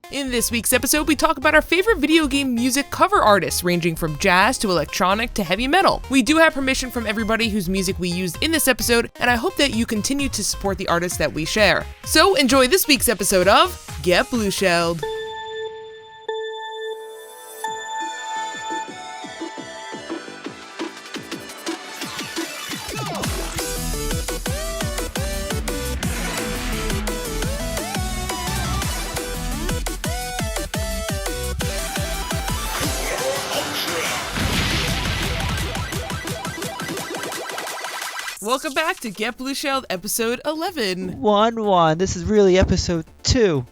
In this week's episode, we talk about our favorite video game music cover artists, ranging from jazz to electronic to heavy metal. We do have permission from everybody whose music we used in this episode, and I hope that you continue to support the artists that we share. So enjoy this week's episode of Get Blueshelled. Welcome back to Get Blueshelled, episode 11. 1-1. This is really episode 2.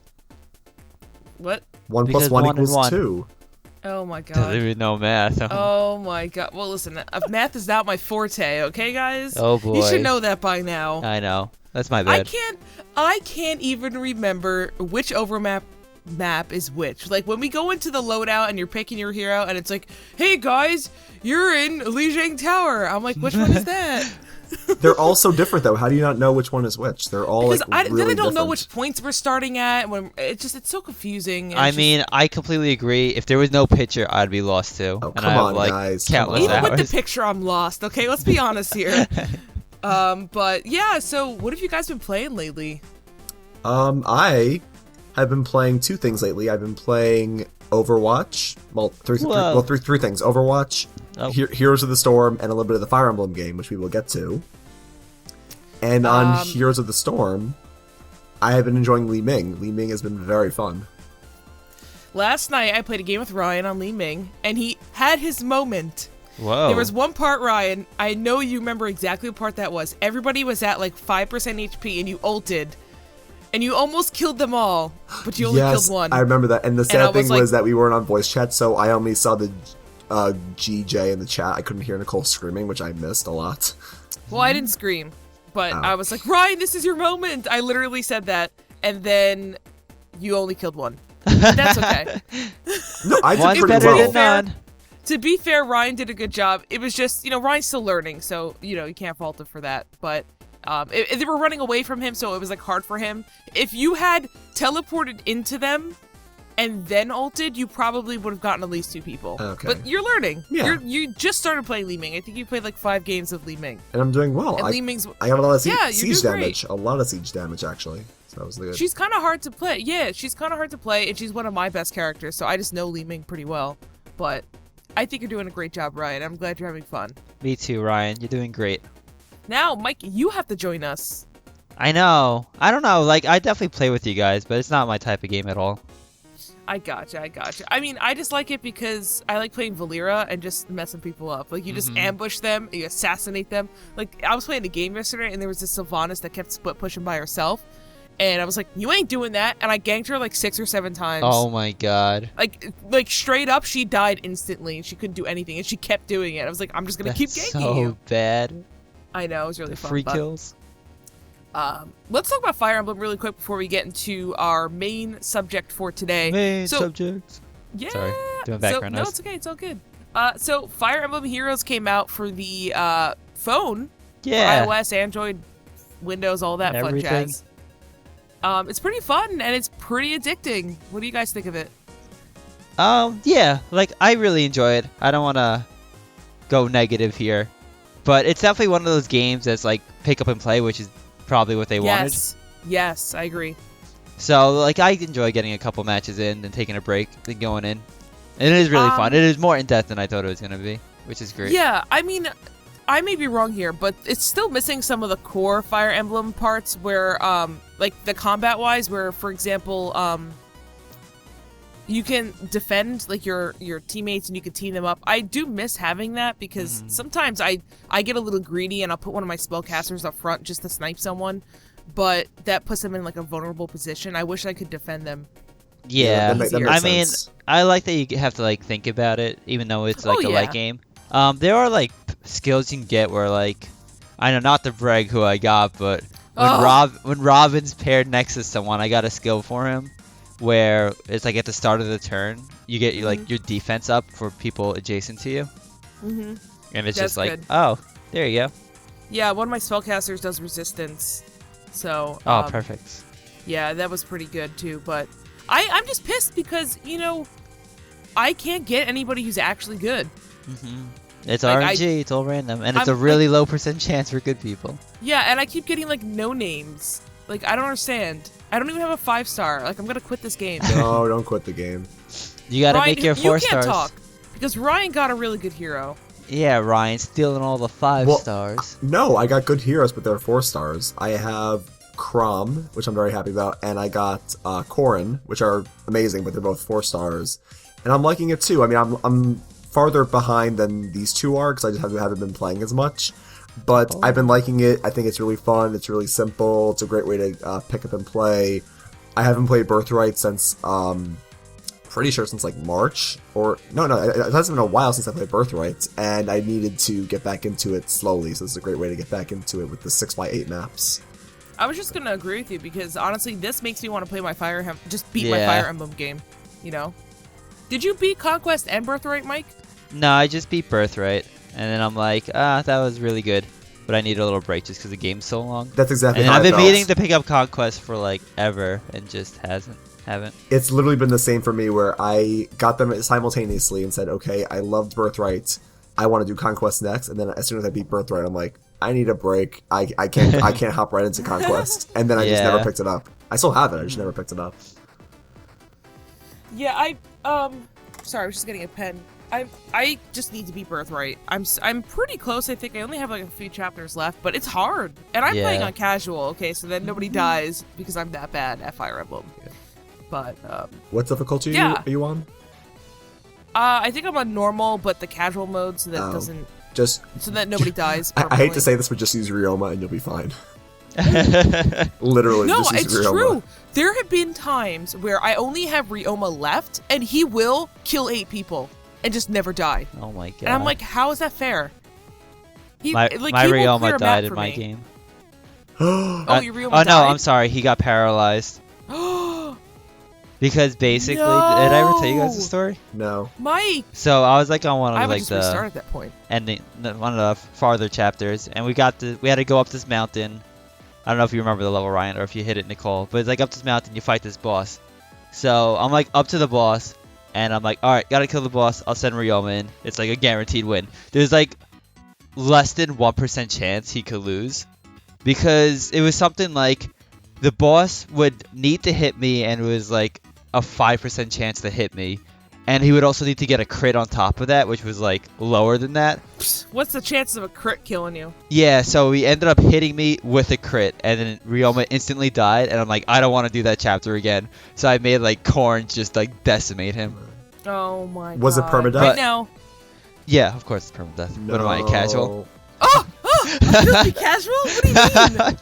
What? 1 plus 1 equals 2. Oh my god. Doesn't even know math. Oh my god. Well, listen, math is not my forte, okay, guys? Oh boy. You should know that by now. I know. That's my bad. I can't even remember which overmap map is which. Like, when we go into the loadout and you're picking your hero and it's like, hey guys, you're in Lijiang Tower. I'm like, which one is that? They're all so different, though. How do you not know which one is which? They're all because like really then I don't different. know which points we're starting at. When it's so confusing. I mean, I completely agree. If there was no picture, I'd be lost too. Oh, and come I have, on, like, guys. Countless even hours. with the picture, I'm lost. Okay, let's be honest here. But yeah. So, what have you guys been playing lately? I have been playing 2 things lately. I've been playing Overwatch. Well, three things. Overwatch, Heroes of the Storm, and a little bit of the Fire Emblem game, which we will get to. And on Heroes of the Storm, I have been enjoying Li Ming. Li Ming has been very fun. Last night, I played a game with Ryan on Li Ming, and he had his moment. Whoa. There was one part, Ryan, I know you remember exactly what part that was. Everybody was at like 5% HP, and you ulted. And you almost killed them all, but you only killed one. I remember that. And the sad thing was was that we weren't on voice chat, so I only saw the GJ in the chat. I couldn't hear Nicole screaming, which I missed a lot. Well, I didn't scream, but I was like, Ryan, this is your moment. I literally said that, and then you only killed one. But that's okay. No, I did pretty better well. than none. To be fair, Ryan did a good job. It was just, Ryan's still learning, so, you can't fault him for that. But they were running away from him, so it was like hard for him. If you had teleported into them and then ulted, you probably would have gotten at least 2 people. Okay. But you're learning. Yeah. You just started playing Li Ming. I think you played like 5 games of Li Ming. And I'm doing well. And Li Ming's... I got a lot of you're siege doing damage. great. A lot of siege damage, actually. So that was good. She's kind of hard to play. Yeah, she's kind of hard to play, and she's one of my best characters, so I just know Li Ming pretty well. But I think you're doing a great job, Ryan. I'm glad you're having fun. Me too, Ryan. You're doing great. Now, Mike, you have to join us. I know. I don't know. Like, I definitely play with you guys, but it's not my type of game at all. I gotcha. I mean, I just like it because I like playing Valera and just messing people up. Like, you just ambush them, you assassinate them. Like, I was playing a game yesterday, and there was this Sylvanas that kept split pushing by herself. And I was like, you ain't doing that. And I ganked her like 6 or 7 times. Oh my god. Like straight up, she died instantly. And she couldn't do anything. And she kept doing it. I was like, I'm just going to keep ganking so you. Bad. I know, it was really The fun. free kills. Let's talk about Fire Emblem really quick before we get into our main subject for today. Subjects. Yeah. Sorry, doing background noise. No, it's okay. It's all good. So Fire Emblem Heroes came out for the phone. Yeah. For iOS, Android, Windows, all that fun Everything. jazz. It's pretty fun and it's pretty addicting. What do you guys think of it? Yeah, like, I really enjoy it. I don't want to go negative here, but it's definitely one of those games that's like pick up and play, which is probably what they wanted. Yes, I agree. So, like, I enjoy getting a couple matches in, then taking a break, then going in. And it is really fun. It is more in-depth than I thought it was going to be, which is great. Yeah, I mean, I may be wrong here, but it's still missing some of the core Fire Emblem parts where, like, the combat-wise, where, for example, you can defend, like, your teammates and you can team them up. I do miss having that because sometimes I get a little greedy and I'll put one of my spellcasters up front just to snipe someone, but that puts them in, like, a vulnerable position. I wish I could defend them. Yeah, that makes I mean, sense. I like that you have to, like, think about it, even though it's, like, a light game. There are, like, skills you can get where, like, I know, not to brag who I got, but when Robin's paired next to someone, I got a skill for him where it's like at the start of the turn, you get your defense up for people adjacent to you. And it's just like, good. oh, there you go. Yeah, one of my spellcasters does resistance. So Oh, perfect. yeah, that was pretty good too. But I'm just pissed because, I can't get anybody who's actually good. It's RNG, it's all random, and it's a really low % chance for good people. Yeah, and I keep getting, no names. I don't understand. I don't even have a 5-star. I'm gonna quit this game. No, don't quit the game. You gotta Ryan, make your 4 you can't stars. talk, because Ryan got a really good hero. Yeah, Ryan, stealing all the 5 stars. No, I got good heroes, but they're 4 stars. I have Crom, which I'm very happy about, and I got Corrin, which are amazing, but they're both 4 stars. And I'm liking it too. I mean, I'm farther behind than these two are, because I just haven't been playing as much. But I've been liking it. I think it's really fun. It's really simple. It's a great way to pick up and play. I haven't played Birthright since, pretty sure since March. Or, no, it hasn't been a while since I played Birthright. And I needed to get back into it slowly. So this is a great way to get back into it with the 6x8 maps. I was just going to agree with you because, honestly, this makes me want to play my my Fire Emblem game, Did you beat Conquest and Birthright, Mike? No, I just beat Birthright, and then I'm like, that was really good, but I need a little break just because the game's so long. That's exactly and how I've been I felt. meaning to pick up Conquest for ever, and just haven't. It's literally been the same for me, where I got them simultaneously and said, okay, I loved Birthright, I want to do Conquest next, and then as soon as I beat Birthright, I'm like, I need a break. I can't hop right into Conquest, and then I just never picked it up. I still have it. I just never picked it up. Yeah, sorry, I was just getting a pen. I just need to beat Birthright. I'm pretty close. I think I only have a few chapters left, but it's hard. And I'm playing on casual. Okay, so then nobody dies because I'm that bad at Fire Emblem. But what difficulty are you on? I think I'm on normal, but the casual mode, so that doesn't so that nobody dies. I hate to say this, but just use Ryoma and you'll be fine. Literally, no, just use it's Ryoma. true. There have been times where I only have Ryoma left, and he will kill 8 people and just never die. Oh my god! And I'm like, how is that fair? My Ryoma died in my game. Oh, your Ryoma died? Oh no, I'm sorry. He got paralyzed. Because basically, did I ever tell you guys the story? No. Mike! So I was on one of I would just restart at that point. ending, one of the farther chapters, and we had to go up this mountain. I don't know if you remember the level, Ryan, or if you hit it, Nicole, but it's up this mountain, you fight this boss. So I'm up to the boss, and I'm like, alright, gotta kill the boss, I'll send Ryoma in. It's a guaranteed win. There's less than 1% chance he could lose, because it was something the boss would need to hit me, and it was a 5% chance to hit me, and he would also need to get a crit on top of that, which was lower than that. What's the chances of a crit killing you? Yeah, so he ended up hitting me with a crit, and then Ryoma instantly died, and I'm like, I don't want to do that chapter again. So I made Corrin just decimate him. Oh my god. Was it permadeath? Right now. Yeah, of course it's permadeath. No. What am I, casual? Oh! I'm supposed to be casual? What do you mean?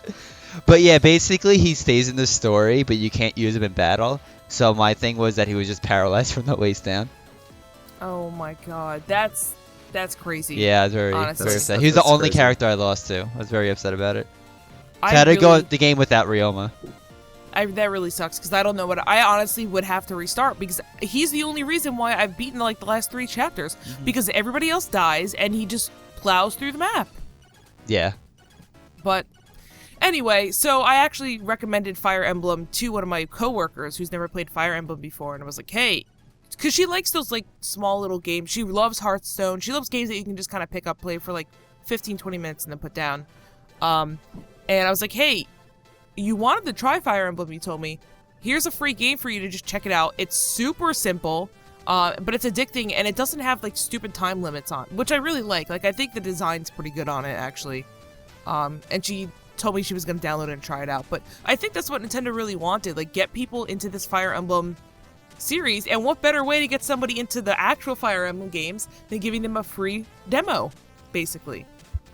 But yeah, basically he stays in the story, but you can't use him in battle. So my thing was that he was just paralyzed from the waist down. Oh my god, that's crazy. Yeah, I was very upset. He was the only character I lost to. I was very upset about it. So I had to go the game without Ryoma. That really sucks, because I don't know what I honestly would have to restart, because he's the only reason why I've beaten the last 3 chapters, because everybody else dies and he just plows through the map. Yeah. But anyway, so I actually recommended Fire Emblem to one of my coworkers who's never played Fire Emblem before, and I was like, hey, because she likes those small little games. She loves Hearthstone. She loves games that you can just kind of pick up, play for 15-20 minutes and then put down. And I was like, hey, you wanted to try Fire Emblem, you told me. Here's a free game for you to just check it out. It's super simple, but it's addicting, and it doesn't have stupid time limits on, which I really like. I think the design's pretty good on it, actually. And she told me she was going to download it and try it out. But I think that's what Nintendo really wanted, get people into this Fire Emblem series. And what better way to get somebody into the actual Fire Emblem games than giving them a free demo, basically.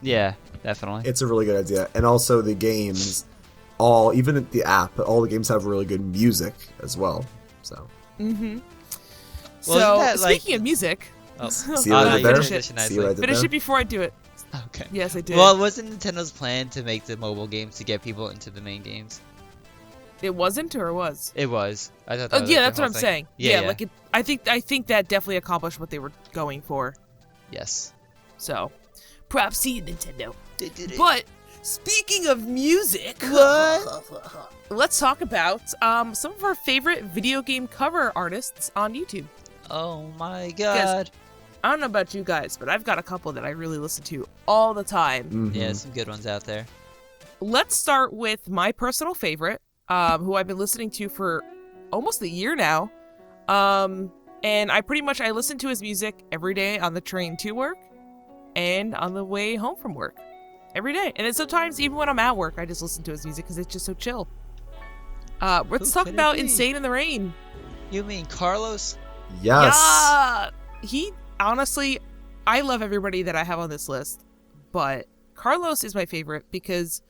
Yeah, definitely. It's a really good idea. And also the games, even the app, all the games have really good music as well. So. Mm-hmm. Well, so, speaking of music... Oh. See you right there? Finish it before I do it. Okay. Yes, I did. Well, wasn't Nintendo's plan to make the mobile games to get people into the main games? It wasn't, or it was? It was. I thought that was yeah, that's what I'm saying. Yeah. I think that definitely accomplished what they were going for. Yes. So, props to you, Nintendo. But Speaking of music, let's talk about some of our favorite video game cover artists on YouTube. Oh my god. I don't know about you guys, but I've got a couple that I really listen to all the time. Mm-hmm. Yeah, some good ones out there. Let's start with my personal favorite, who I've been listening to for almost a year now. And I listen to his music every day on the train to work and on the way home from work. Every day. And then sometimes even when I'm at work, I just listen to his music because it's just so chill. Let's talk about Insane in the Rain. You mean Carlos? Yes. Yeah. He, honestly, I love everybody that I have on this list, but Carlos is my favorite because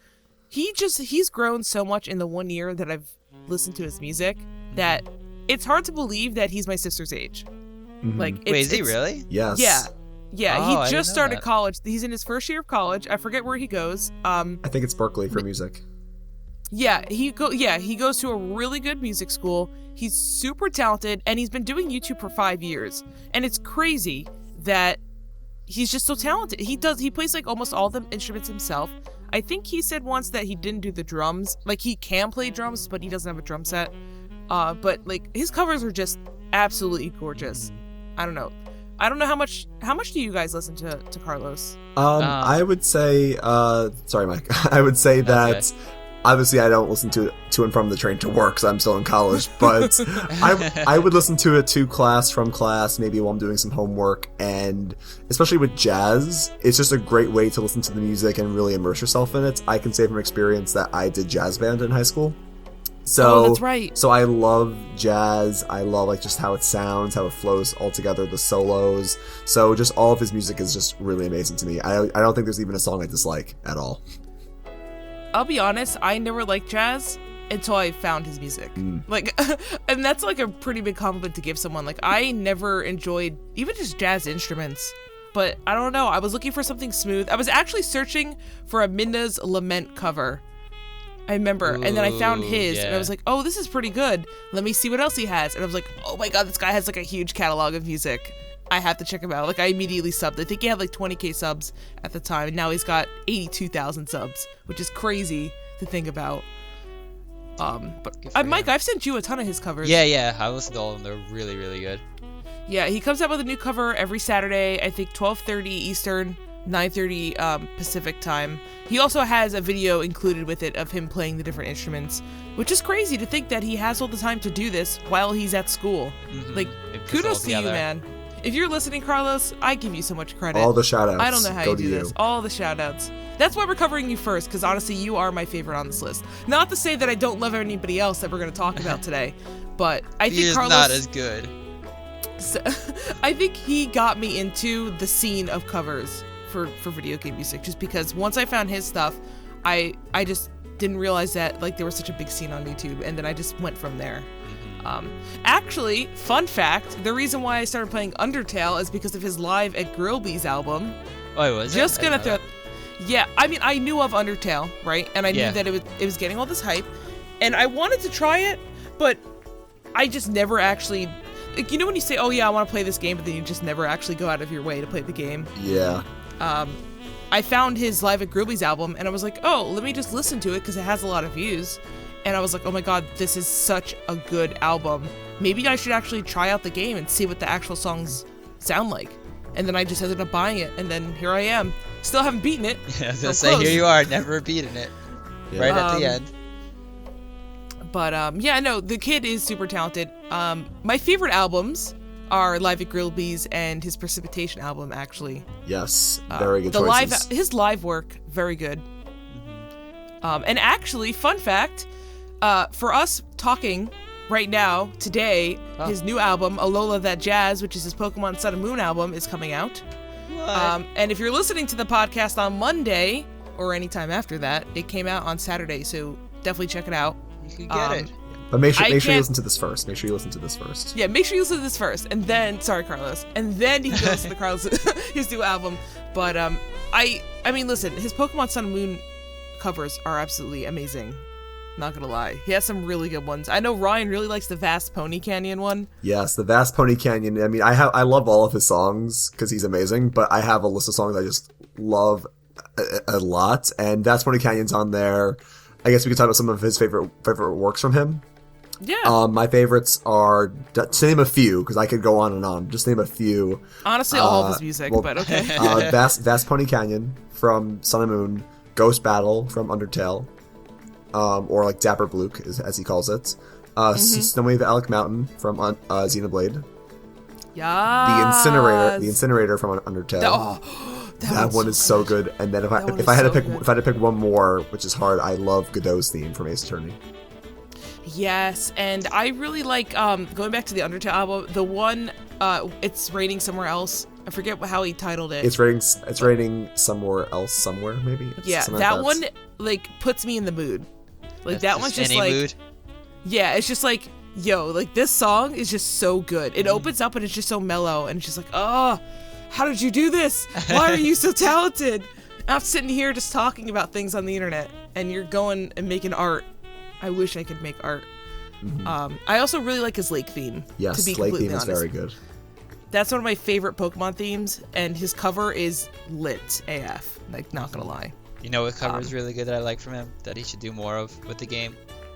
he's grown so much in the 1 year that I've listened to his music that it's hard to believe that he's my sister's age. Mm-hmm. Like, wait, is he really? Yes. Yeah, he just started college. He's in his first year of college. I forget where he goes. I think it's Berkeley for music. Yeah, he goes to a really good music school. He's super talented, and he's been doing YouTube for 5 years. And it's crazy that he's just so talented. He plays like almost all the instruments himself. I think he said once that he didn't do the drums. Like, he can play drums, but he doesn't have a drum set. But like, his covers are just absolutely gorgeous. I don't know how much do you guys listen to Carlos? I would say sorry, Mike. I would say that obviously I don't listen to and from the train to work because I'm still in college, but I would listen to it to class, from class, maybe while I'm doing some homework, and especially with jazz, it's just a great way to listen to the music and really immerse yourself in it. I can say from experience that I did jazz band in high school. So, that's right. So I love jazz. I love like just how it sounds, how it flows all together, the solos. So just all of his music is just really amazing to me. I don't think there's even a song I dislike at all. I'll be honest, I never liked jazz until I found his music. Like, and that's like a pretty big compliment to give someone. Like, I never enjoyed even just jazz instruments. But I don't know, I was looking for something smooth. I was actually searching for a Minna's Lament cover. I remember, and then I found his, and I was like, oh, this is pretty good. Let me see what else he has. And I was like, oh my god, this guy has like a huge catalog of music. I have to check him out. Like, I immediately subbed. I think he had like 20k subs at the time, and now he's got 82,000 subs, which is crazy to think about. But Mike, I've sent you a ton of his covers. Yeah, I listened to all of them. They're really, really good. Yeah, he comes out with a new cover every Saturday, I think 12:30 Eastern, 9:30 Pacific time. He also has a video included with it of him playing the different instruments, which is crazy to think that he has all the time to do this while he's at school. Like, kudos to you, man. If you're listening, Carlos, I give you so much credit. All the shout-outs. I don't know how you do this. All the shout-outs. That's why we're covering you first, because honestly, you are my favorite on this list. Not to say that I don't love anybody else that we're going to talk about today, but I think Carlos... not as good. So, I think he got me into the scene of covers for video game music, just because once I found his stuff, I just didn't realize that like there was such a big scene on YouTube, and then I just went from there. Actually, fun fact, the reason why I started playing Undertale is because of his Live at Grillby's album. Oh, was it? Just gonna throw... Yeah, I mean, I knew of Undertale, right? And I knew that it was getting all this hype, and I wanted to try it, but I just never actually... Like, you know when you say, oh yeah, I want to play this game, but then you just never actually go out of your way to play the game? Yeah. I found his Live at Grillby's album, and I was like, oh, let me just listen to it, because it has a lot of views. And I was like, oh my god, this is such a good album. Maybe I should actually try out the game and see what the actual songs sound like. And then I just ended up buying it, and then here I am. Still haven't beaten it. Yeah, I was gonna say, here you are, never beaten it. Yeah. Right at the end. But yeah, no, the kid is super talented. My favorite albums are Live at Grillby's and his Precipitation album, actually. Yes, very good choices. His live work, very good. And actually, fun fact, for us talking right now, today, his new album, Alola That Jazz, which is his Pokemon Sun and Moon album, is coming out. What? And if you're listening to the podcast on Monday, or anytime after that, it came out on Saturday, so definitely check it out. You can get it. But make sure you listen to this first. Make sure you listen to this first. Yeah, make sure you listen to this first, and then, sorry, Carlos, and then you can go listen to Carlos, his new album. But I mean, listen, his Pokemon Sun and Moon covers are absolutely amazing. Not gonna lie, he has some really good ones. I know Ryan really likes the Vast Pony Canyon one. Yes, the Vast Pony Canyon. I mean, I love all of his songs because he's amazing. But I have a list of songs I just love a lot, and that's Pony Canyon's on there. I guess we could talk about some of his favorite works from him. Yeah. My favorites are, to name a few, because I could go on and on. Just name a few. Honestly, all of his music, but okay. Vast Pony Canyon from Sun and Moon, Ghost Battle from Undertale, or like Dapper Bluke, as he calls it. Snowwave Alec Mountain from Xenoblade. Yeah. The Incinerator from Undertale. That one is so good. And then if I had to pick one more, which is hard, I love Godot's theme from Ace Attorney. Yes, and I really like going back to the Undertale album. The one, It's Raining Somewhere Else. I forget how he titled it. It's raining somewhere else, somewhere maybe. That one like puts me in the mood. Like that one's just like mood. Yeah, it's just like, yo, like this song is just so good. It opens up and it's just so mellow, and it's just like, oh, how did you do this? Why are you so talented? I'm sitting here just talking about things on the internet, and you're going and making art. I wish I could make art. I also really like his Lake theme. Yes, to be Lake completely theme is honest. very good. That's one of my favorite Pokemon themes, and his cover is lit AF. Like, not gonna lie. You know what cover is really good that I like from him? That he should do more of with the game?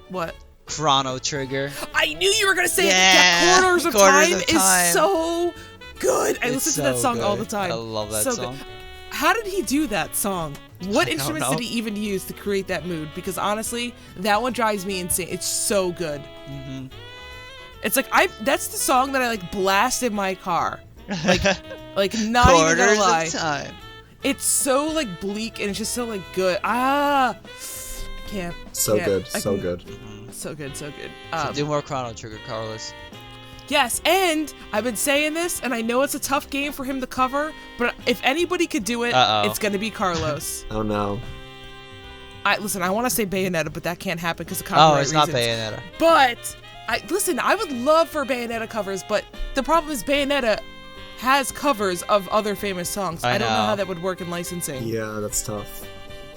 What? Chrono Trigger. I knew you were gonna say that. Corners of Time is so good. I listen to that song all the time. I love that song. Good. How did he do that song? What instruments did he even use to create that mood? Because honestly, that one drives me insane. It's so good. It's like that's the song that I like blast in my car. Like not even gonna lie. Of Time. It's so like bleak and it's just so like good. I can't. So good. So good. So do more Chrono Trigger, Carlos. Yes, and I've been saying this, and I know it's a tough game for him to cover, but if anybody could do it, it's going to be Carlos. Oh, no. Listen, I want to say Bayonetta, but that can't happen because of copyright reasons. Not Bayonetta. But, I would love for Bayonetta covers, but the problem is Bayonetta has covers of other famous songs. I don't know how that would work in licensing. Yeah, that's tough.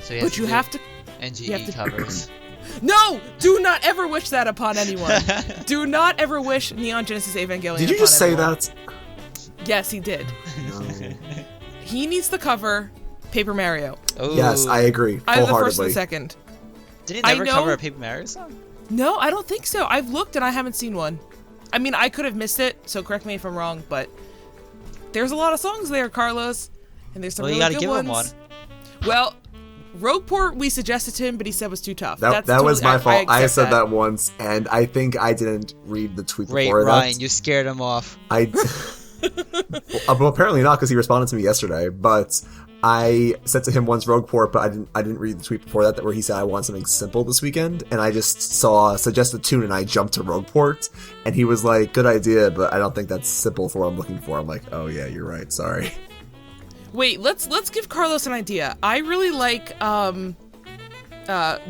So you have to... NGE covers. No! Do not ever wish that upon anyone. Do not ever wish Neon Genesis Evangelion Did you just say that? Yes, he did. No. He needs to cover Paper Mario. Ooh. Yes, I agree. Either the first or the second. Did he never cover a Paper Mario song? No, I don't think so. I've looked and I haven't seen one. I mean, I could have missed it, so correct me if I'm wrong, but there's a lot of songs there, Carlos. And there's some really good ones. Well, you gotta give him one. Well, Rogueport we suggested to him, but he said was too tough. That was my fault. I said that once, and I think I didn't read the tweet before that. Ryan, you scared him off. Well, apparently not, because he responded to me yesterday. But I said to him once Rogueport, but I didn't read the tweet before that where he said I want something simple this weekend, and I just saw a suggested tune and I jumped to Rogueport, and he was like, "Good idea, but I don't think that's simple for what I'm looking for." I'm like, "Oh yeah, you're right. Sorry." Wait, let's give Carlos an idea. I really like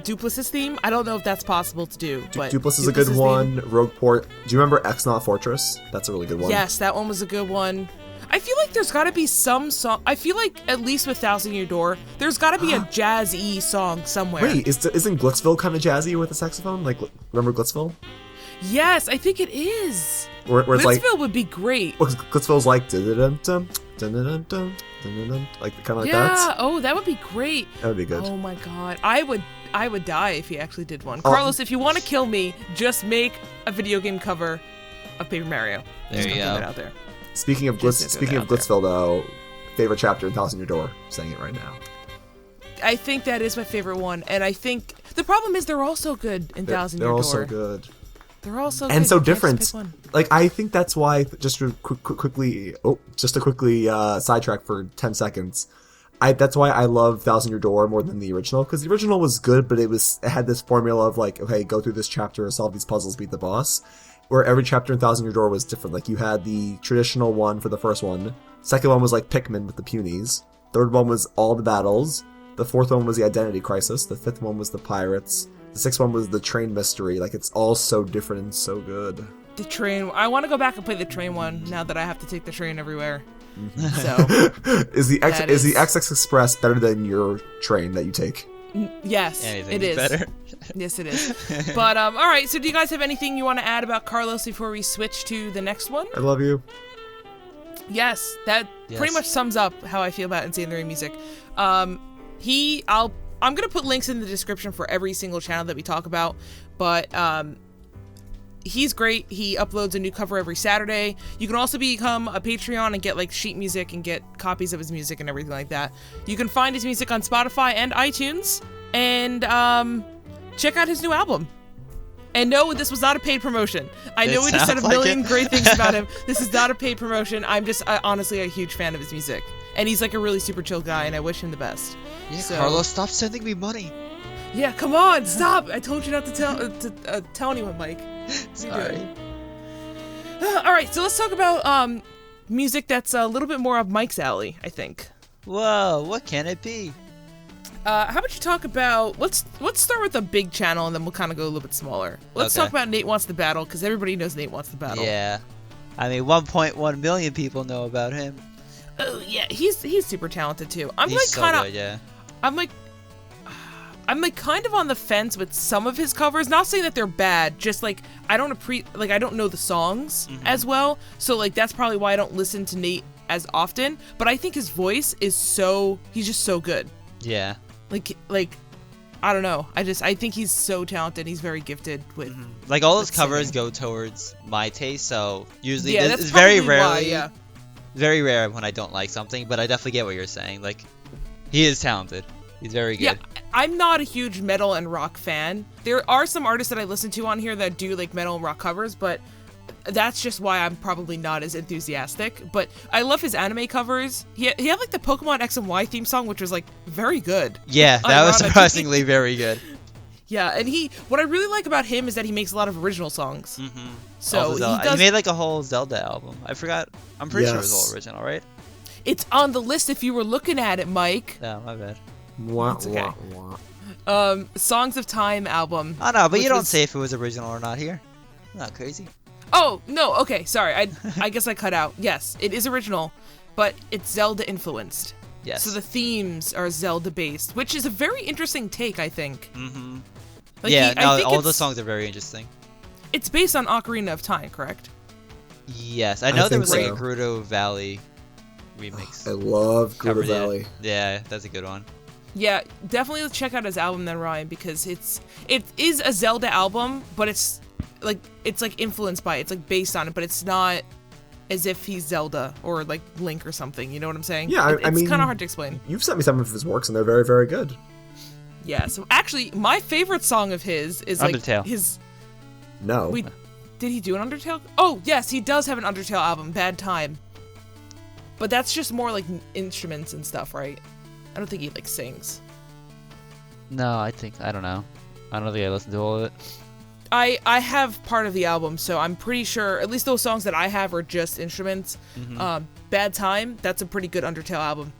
Dupless's theme. I don't know if that's possible to do, but Dupless is a good one. Rogueport. Do you remember Exnaut Fortress? That's a really good one. Yes, that one was a good one. I feel like there's got to be some song. I feel like at least with Thousand Year Door, there's got to be a jazzy song somewhere. Wait, isn't Glitzville kind of jazzy with the saxophone? Like, remember Glitzville? Yes, I think it is. Where it's Glitzville would be great. Well, Glitzville's like dun-dun-dun, dun-dun-dun, dun-dun-dun, like kind of like that. Yeah. Oh, that would be great. That would be good. Oh my God, I would die if he actually did one. Carlos, if you want to kill me, just make a video game cover of Paper Mario. There you go. That out there. Speaking of Glitzville, though, favorite chapter in Thousand Year Door. I'm saying it right now. I think that is my favorite one, and I think the problem is they're all so good in Thousand Year Door. They're all so good. They're all so and good. So different. Like, I think that's why, just to quickly sidetrack for 10 seconds, that's why I love Thousand Year Door more than the original, because the original was good, but it had this formula of like, okay, go through this chapter, solve these puzzles, beat the boss, where every chapter in Thousand Year Door was different. Like, you had the traditional one for the first one, second one was like Pikmin with the Punies, third one was all the battles, the fourth one was the Identity Crisis, the fifth one was the Pirates, the sixth one was the Train Mystery. Like, it's all so different and so good. The train. I want to go back and play the train one now that I have to take the train everywhere. So is the XX Express better than your train that you take? Yes, it is. Better. Yes, it is. But all right. So, do you guys have anything you want to add about Carlos before we switch to the next one? I love you. Yes, that pretty much sums up how I feel about Insane Theory music. I'm gonna put links in the description for every single channel that we talk about, but he's great. He uploads a new cover every Saturday. You can also become a Patreon and get like sheet music and get copies of his music and everything like that. You can find his music on Spotify and iTunes, and check out his new album. And no, this was not a paid promotion. I know we just said a million great things about him. This is not a paid promotion. I'm just honestly a huge fan of his music. And he's like a really super chill guy, and I wish him the best. Yeah, so, Carlos, stop sending me money. Yeah, come on, stop. I told you not to tell anyone, Mike. Sorry. All right, so let's talk about music that's a little bit more up Mike's alley, I think. Whoa, what can it be? How about you talk about, let's start with a big channel, and then we'll kind of go a little bit smaller. Let's talk about Nate Wants to Battle, because everybody knows Nate Wants to Battle. Yeah. I mean, 1.1 million people know about him. Oh, yeah, he's super talented, too. I'm kind of on the fence with some of his covers. Not saying that they're bad, just like I don't know the songs as well. So like that's probably why I don't listen to Nate as often. But I think his voice is he's just so good. Yeah. Like I don't know. I think he's so talented. He's very gifted with like all his covers go towards my taste. So usually that's it's very rarely why, very rare when I don't like something. But I definitely get what you're saying. Like he is talented. He's very good. Yeah, I'm not a huge metal and rock fan. There are some artists that I listen to on here that do like metal and rock covers, but that's just why I'm probably not as enthusiastic. But I love his anime covers. He had like the Pokemon X and Y theme song, which was like very good. Yeah, that was surprisingly very good. Yeah, and what I really like about him is that he makes a lot of original songs. So he made like a whole Zelda album. I'm pretty sure it was all original, right? It's on the list if you were looking at it, Mike. Yeah, my bad. It's okay. Songs of Time album. Oh no, but you don't say if it was original or not here. Not crazy. Oh no, okay, sorry. I guess I cut out. Yes, it is original, but it's Zelda influenced. Yes. So the themes are Zelda based, which is a very interesting take, I think. Like all the songs are very interesting. It's based on Ocarina of Time, correct? Yes, I know there was like a Gerudo Valley remix. I love Gerudo Valley. Yeah, that's a good one. Yeah, definitely check out his album then, Ryan, because it is a Zelda album, but it's like influenced by it. It's like based on it, but it's not as if he's Zelda or like Link or something. You know what I'm saying? Yeah, I mean, it's kind of hard to explain. You've sent me some of his works, and they're very, very good. Yeah. So actually, my favorite song of his is Undertale. Like his. No. Did he do an Undertale? Oh yes, he does have an Undertale album, Bad Time. But that's just more like instruments and stuff, right? I don't think he like sings. No, I don't know. I don't think I listened to all of it. I have part of the album, so I'm pretty sure at least those songs that I have are just instruments. Bad Time, that's a pretty good Undertale album.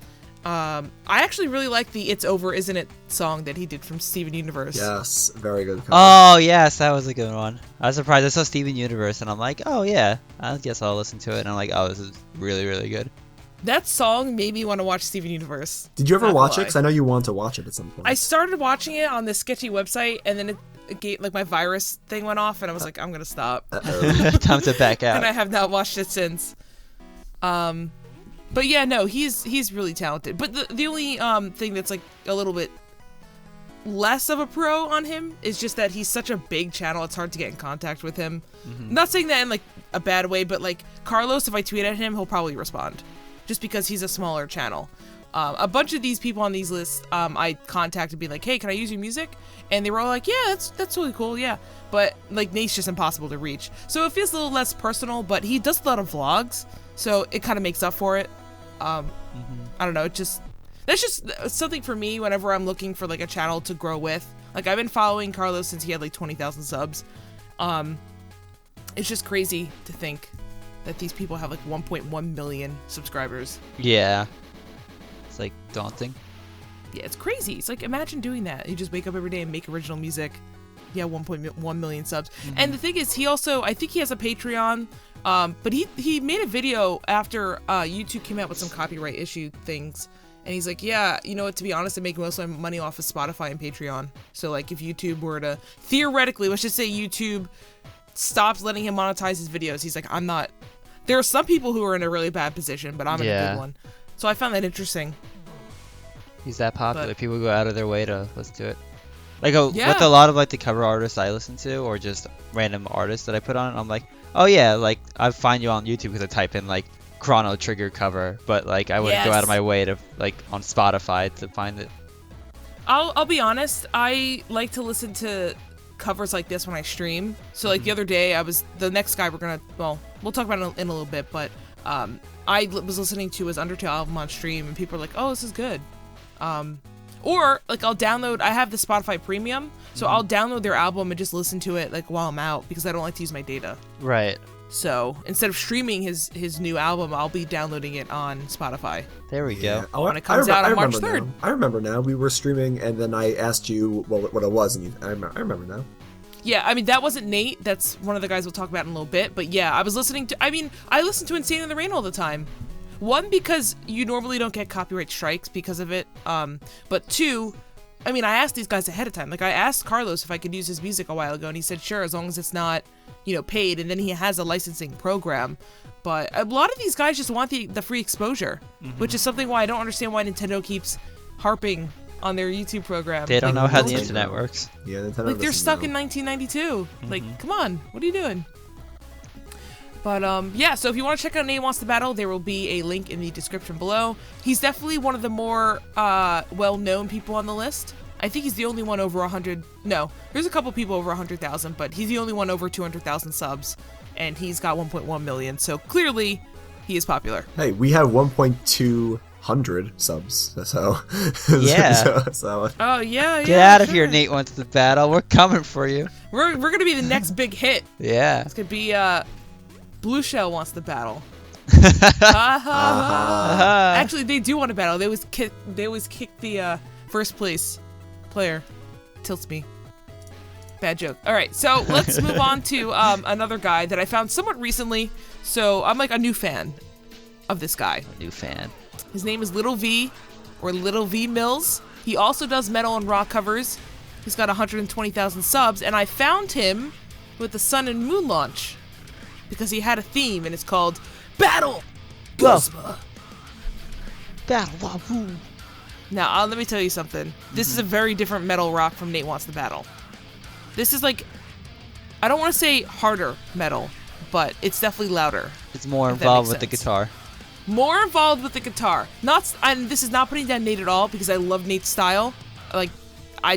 I actually really like the It's Over, Isn't It song that he did from Steven Universe. Yes, very good cover. Oh, yes, that was a good one. I was surprised. I saw Steven Universe, and I'm like, oh, yeah, I guess I'll listen to it. And I'm like, oh, this is really, really good. That song made me want to watch Steven Universe. Did you ever watch it? Because I know you want to watch it at some point. I started watching it on this sketchy website, and then it gave, like my virus thing went off, and I was like, I'm gonna stop. Time to back out. And I have not watched it since. But yeah, no, he's really talented. But the only thing that's like a little bit less of a pro on him is just that he's such a big channel. It's hard to get in contact with him. I'm not saying that in like a bad way, but like Carlos, if I tweet at him, he'll probably respond. Just because he's a smaller channel. A bunch of these people on these lists, I contacted, be like, hey, can I use your music? And they were all like, yeah, that's really cool, yeah. But like Nate's just impossible to reach. So it feels a little less personal, but he does a lot of vlogs, so it kind of makes up for it. I don't know, that's just something for me whenever I'm looking for like a channel to grow with. Like I've been following Carlos since he had like 20,000 subs. It's just crazy to think that these people have like 1.1 million subscribers. Yeah. It's like daunting. Yeah, it's crazy. It's like, imagine doing that. You just wake up every day and make original music. Yeah, 1.1 million subs. And the thing is, I think he has a Patreon, but he made a video after YouTube came out with some copyright issue things. And he's like, yeah, you know what, to be honest, I make most of my money off of Spotify and Patreon. So like if YouTube were to, theoretically, let's just say YouTube stops letting him monetize his videos. He's like, there are some people who are in a really bad position, but I'm in a good one. So I found that interesting. He's that popular. But, People go out of their way to listen to it. Like with Yeah. a lot of like the cover artists I listen to, or just random artists that I put on, I'm like, oh yeah, like I find you on YouTube because I type in like Chrono Trigger cover, but like I wouldn't go out of my way to like on Spotify to find it. I'll be honest, I like to listen to covers like this when I stream. So like the other day, the next guy we'll talk about it in a little bit, but I was listening to his Undertale album on stream, and people are like, oh, this is good. Or like I have the Spotify Premium, so I'll download their album and just listen to it like while I'm out because I don't like to use my data. Right. So instead of streaming his new album, I'll be downloading it on Spotify. There we go. Oh, when it comes out on March 3rd. I remember now. We were streaming, and then I asked you what it was, and I remember now. Yeah, I mean, that wasn't Nate. That's one of the guys we'll talk about in a little bit. But yeah, I listen to Insane in the Rain all the time. One, because you normally don't get copyright strikes because of it. But two, I mean, I asked these guys ahead of time. Like, I asked Carlos if I could use his music a while ago, and he said, sure, as long as it's not, paid. And then he has a licensing program. But a lot of these guys just want the free exposure, which is something why I don't understand why Nintendo keeps harping on their YouTube program. They don't know how the internet works. Yeah, Nintendo like they're stuck know. in 1992. Like, come on, what are you doing? But yeah, so if you want to check out Nate Wants to Battle, there will be a link in the description below. He's definitely one of the more well-known people on the list. I think he's the only one over 100. No, there's a couple people over 100,000, but he's the only one over 200,000 subs, and he's got 1.1 million. So clearly, he is popular. Hey, we have 1.2 100 subs, so yeah. so oh yeah, Get out of here, Nate Wants to Battle. We're coming for you. We're gonna be the next big hit. Yeah. It's gonna be Blueshell Wants to Battle. Actually, they do want to battle. They always kick the first place player. Tilts me. Bad joke. All right, so let's move on to another guy that I found somewhat recently. So I'm like a new fan of this guy. A new fan. His name is Little V, or Little V Mills. He also does metal and rock covers. He's got 120,000 subs, and I found him with the Sun and Moon launch because he had a theme, and it's called Battle Guzma. Battle Wahoo. Now, let me tell you something. This is a very different metal rock from Nate Wants to Battle. This is like, I don't want to say harder metal, but it's definitely louder. It's more involved with the sense. guitar. More involved with the guitar. And this is not putting down Nate at all because I love Nate's style. Like,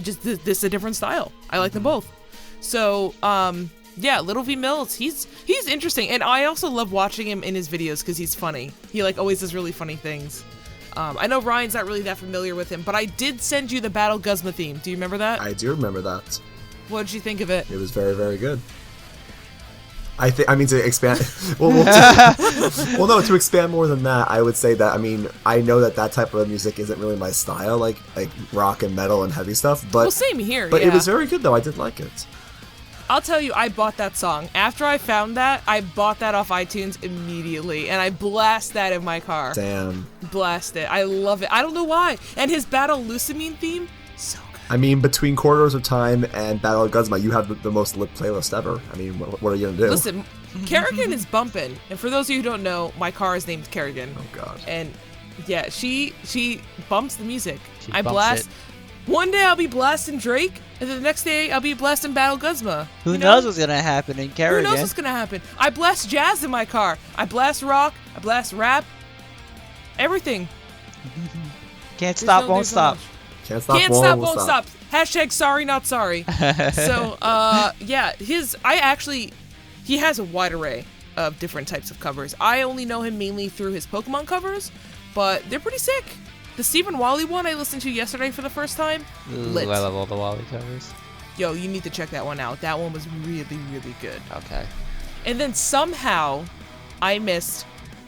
this is a different style. I like them both. So, yeah, Little V Mills, he's interesting. And I also love watching him in his videos because he's funny. He like always does really funny things. I know Ryan's not really that familiar with him, but I did send you the Battle Guzma theme. Do you remember that? I do remember that. What did you think of it? It was very, very good. To expand. To expand more than that, I would say that I know that type of music isn't really my style, like rock and metal and heavy stuff. But well, same here. But yeah. It was very good though. I did like it. I'll tell you, I bought that song after I found that. I bought that off iTunes immediately, and I blast that in my car. Damn. Blast it. I love it. I don't know why. And his Battle Lucamine theme, so good. Between Corridors of Time and Battle of Guzma, you have the most lit playlist ever. What are you gonna do? Listen, Kerrigan is bumping, and for those of you who don't know, my car is named Kerrigan. Oh God. And yeah, she bumps the music. I blast. One day I'll be blasting Drake, and then the next day I'll be blasting Battle Guzma. Who knows what's gonna happen in Kerrigan? Who knows what's gonna happen? I blast jazz in my car. I blast rock. I blast rap. Everything. Can't stop, won't stop. Can't stop, won't stop. Hashtag sorry, not sorry. So, yeah, he has a wide array of different types of covers. I only know him mainly through his Pokemon covers, but they're pretty sick. The Stephen Wally one I listened to yesterday for the first time. Ooh, lit. I love all the Wally covers. Yo, you need to check that one out. That one was really, really good. Okay. And then somehow, I missed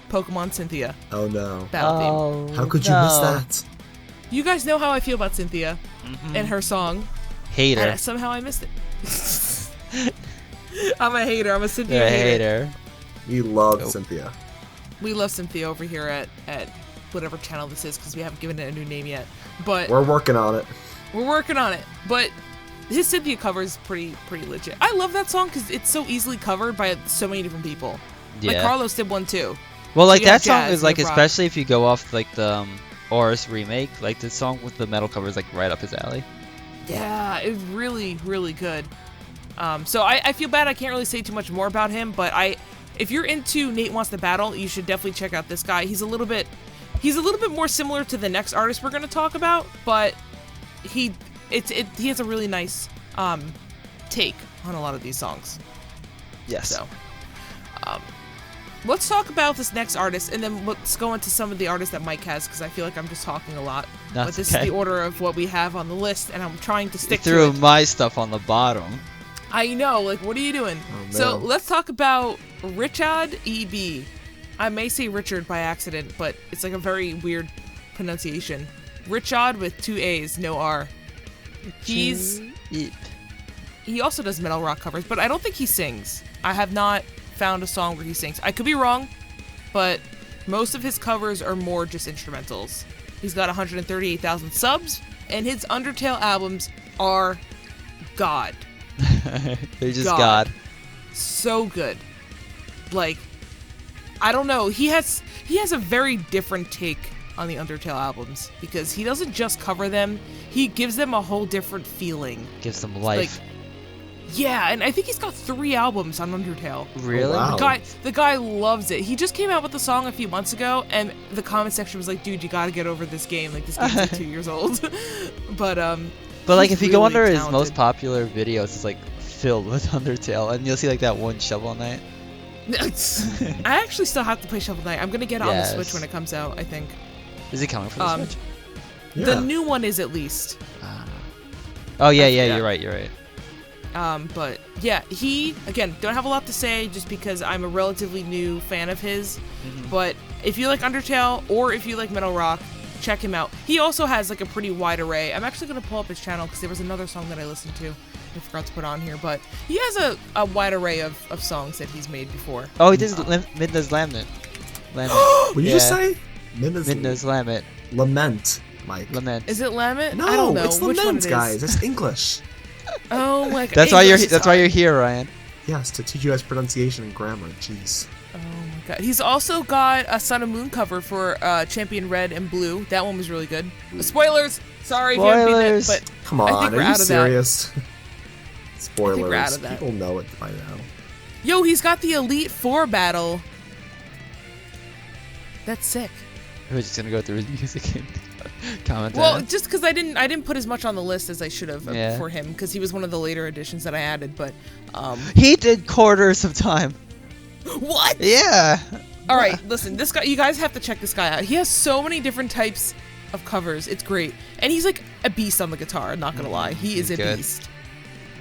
Pokemon Cynthia. Oh no. Battle theme. How could you miss that? You guys know how I feel about Cynthia and her song. Hater. And somehow I missed it. I'm a hater. I'm a Cynthia You're a hater. We love Cynthia. We love Cynthia over here at whatever channel this is because we haven't given it a new name yet. But we're working on it. We're working on it. But his Cynthia cover is pretty legit. I love that song because it's so easily covered by so many different people. Yeah. Like Carlos did one too. Well, like So you have that song jazz, is like, you have rock. especially if you go off like the Oris remake. Like the song with the metal cover is like right up his alley. Yeah, it's really, really good. So I feel bad I can't really say too much more about him, but if you're into Nate Wants to Battle, you should definitely check out this guy. He's a little bit more similar to the next artist we're going to talk about, but he has a really nice take on a lot of these songs. Yes. So, let's talk about this next artist, and then let's go into some of the artists that Mike has, because I feel like I'm just talking a lot. That's but this okay. is the order of what we have on the list, and I'm trying to stick to threw it. my stuff on the bottom. I know, like, what are you doing? Oh, no. So let's talk about Richard E.B. I may say Richard by accident, but it's like a very weird pronunciation. Richard with 2 A's, no R. He also does metal rock covers, but I don't think he sings. I have not found a song where he sings. I could be wrong, but most of his covers are more just instrumentals. He's got 138,000 subs, and his Undertale albums are God. They're just God. So good. Like, I don't know. He has a very different take on the Undertale albums, because he doesn't just cover them. He gives them a whole different feeling. Gives them life. Like, yeah, and I think he's got 3 albums on Undertale. Really? Oh, wow. The guy loves it. He just came out with the song a few months ago, and the comment section was like, "Dude, you gotta get over this game. Like, this game's like 2 years old." But like, if you go under talented. his most popular videos, it's like filled with Undertale, and you'll see like that one Shovel Knight. I actually still have to play Shovel Knight. I'm gonna get it on the Switch when it comes out, I think. Is it coming for the Switch? Yeah. The new one is, at least. Oh yeah, you're right. But yeah, he, again, don't have a lot to say just because I'm a relatively new fan of his. But if you like Undertale, or if you like metal rock, check him out. He also has like a pretty wide array. I'm actually going to pull up his channel because there was another song that I listened to I forgot to put on here, but he has a wide array of songs that he's made before. Oh, he does Midna's Lament. What did you just say? Midna's Lament. Lament, Mike. Lament. Is it Lament? No, I don't know it's which one Lament, it is. guys. It's English. Oh my god. That's why you're here, Ryan. Yes, to teach you guys pronunciation and grammar. Jeez. Oh my god. He's also got a Sun and Moon cover for Champion Red and Blue. That one was really good. Spoilers! Sorry if you haven't beaten it, but Come I on, think we're are you out of serious? I Spoilers. think we're out of that. People know it by now. Yo, he's got the Elite Four battle. That's sick. We're just gonna go through his music and comment Well, on it. just because I didn't put as much on the list as I should have for him, because he was one of the later additions that I added. But he did Quarters of Time. what? Yeah. All right, listen, this guy. You guys have to check this guy out. He has so many different types of covers. It's great, and he's like a beast on the guitar. Not gonna lie, he is a good. beast.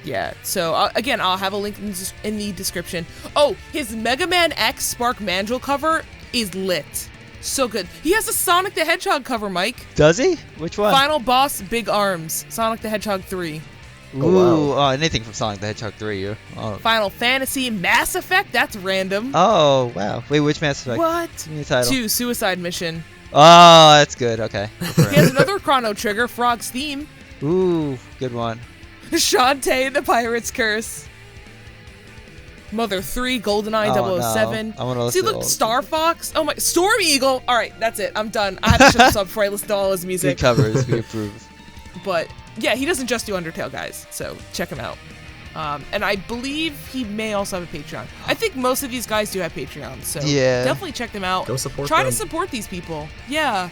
Yeah. So again, I'll have a link in the description. Oh, his Mega Man X Spark Mandrill cover is lit. So good. He has a Sonic the Hedgehog cover, Mike. Does he? Which one? Final Boss, Big Arms, Sonic the Hedgehog 3. Ooh, oh, anything from Sonic the Hedgehog 3. Oh. Final Fantasy, Mass Effect, that's random. Oh, wow. Wait, which Mass Effect? What? Give me the title. 2, Suicide Mission. Oh, that's good. Okay. He has another Chrono Trigger, Frog's Theme. Ooh, good one. Shantae, The Pirate's Curse. Mother 3, GoldenEye 007. I wanna See, listen to look, all- Star Fox. Oh my, Storm Eagle. All right, that's it. I'm done. I had to shut this up before I listen to all his music. Good covers. We approve. But yeah, he doesn't just do Undertale, guys. So check him out. And I believe he may also have a Patreon. I think most of these guys do have Patreons, so Yeah. definitely check them out. Go support Try them. to support these people. Yeah.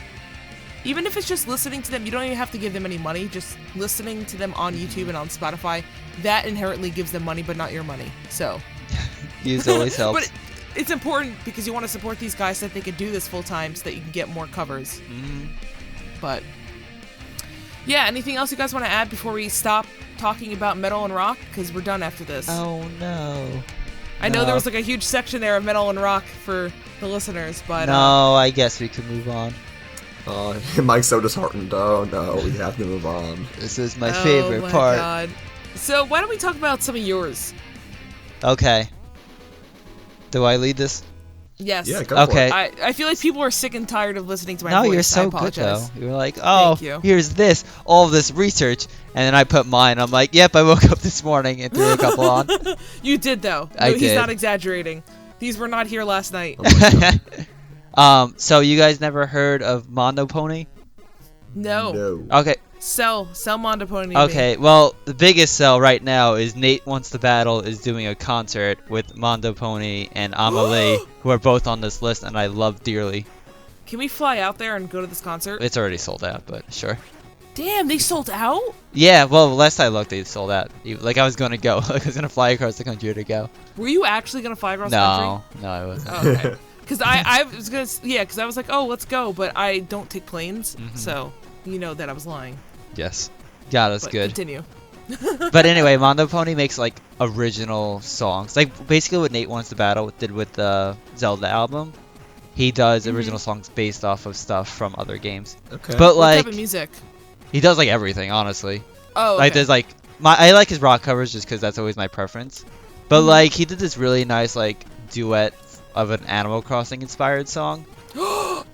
Even if it's just listening to them, you don't even have to give them any money. Just listening to them on YouTube and on Spotify, that inherently gives them money, but not your money. So. Views always help. But it's important because you want to support these guys so that they can do this full time so that you can get more covers. But yeah, anything else you guys want to add before we stop talking about metal and rock? Because we're done after this. Oh no. I know there was like a huge section there of metal and rock for the listeners, but No, I guess we can move on. Mike's so disheartened. Oh no, we have to move on. This is my oh favorite my part. God. So why don't we talk about some of yours? Okay. Do I lead this? Yes. Yeah, go for Okay. it. I feel like people are sick and tired of listening to my No, voice. you're I so good though. apologize. You're like, oh, Thank you. here's this, all of this research, and then I put mine. I'm like, yep, I woke up this morning and threw a couple on. You did though. I No, he's did. not exaggerating. These were not here last night. So you guys never heard of Mondo Pony? No. Okay. Sell Mondo Pony. Okay, well, the biggest sell right now is Nate Wants to Battle is doing a concert with Mondo Pony and Amalie, who are both on this list, and I love dearly. Can we fly out there and go to this concert? It's already sold out, but sure. Damn, they sold out? Yeah, well, last I looked, they sold out. Like, I was going to go. Like, I was going to fly across the country to go. Were you actually going to fly across the country? No, I wasn't. Oh, okay. Because I was going to, yeah, because I was like, oh, let's go, but I don't take planes, so you know that I was lying. Yes. Yeah, that's good. Continue. But anyway, Mondo Pony makes, like, original songs. Like, basically what Nate Wants to Battle did with the Zelda album. He does original songs based off of stuff from other games. Okay. But, What like, type of music? he does, like, everything, honestly. Oh, okay. Like, there's, like, I like his rock covers just because that's always my preference. But, like, he did this really nice, like, duet of an Animal Crossing inspired song.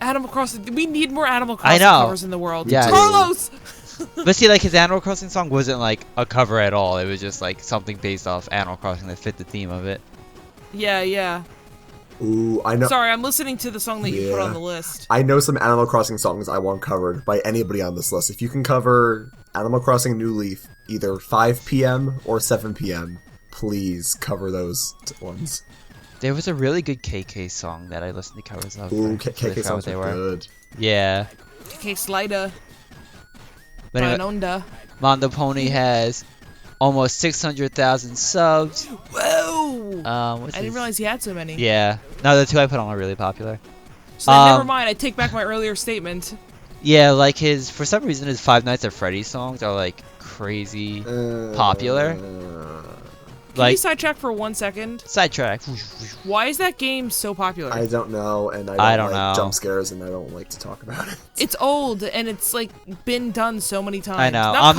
Animal Crossing. We need more Animal Crossing covers in the world. Yeah. Carlos! But see, like, his Animal Crossing song wasn't, like, a cover at all. It was just, like, something based off Animal Crossing that fit the theme of it. Yeah. Ooh, I know. Sorry, I'm listening to the song that you put on the list. I know some Animal Crossing songs I want covered by anybody on this list. If you can cover Animal Crossing New Leaf either 5 p.m. or 7 p.m., please cover those ones. There was a really good KK song that I listened to covers of. Ooh, KK songs are good. Yeah. KK Slider. But anyway, Mondo Pony has almost 600,000 subs. Whoa! I didn't his... realize he had so many. Yeah. No, the two I put on are really popular. So never mind, I take back my earlier statement. Yeah, like for some reason his Five Nights at Freddy's songs are like crazy popular. Can you sidetrack for 1 second? Sidetrack. Why is that game so popular? I don't know, and I don't like know. jump scares, and I don't like to talk about it. It's old, and it's like been done so many times. I know. I'm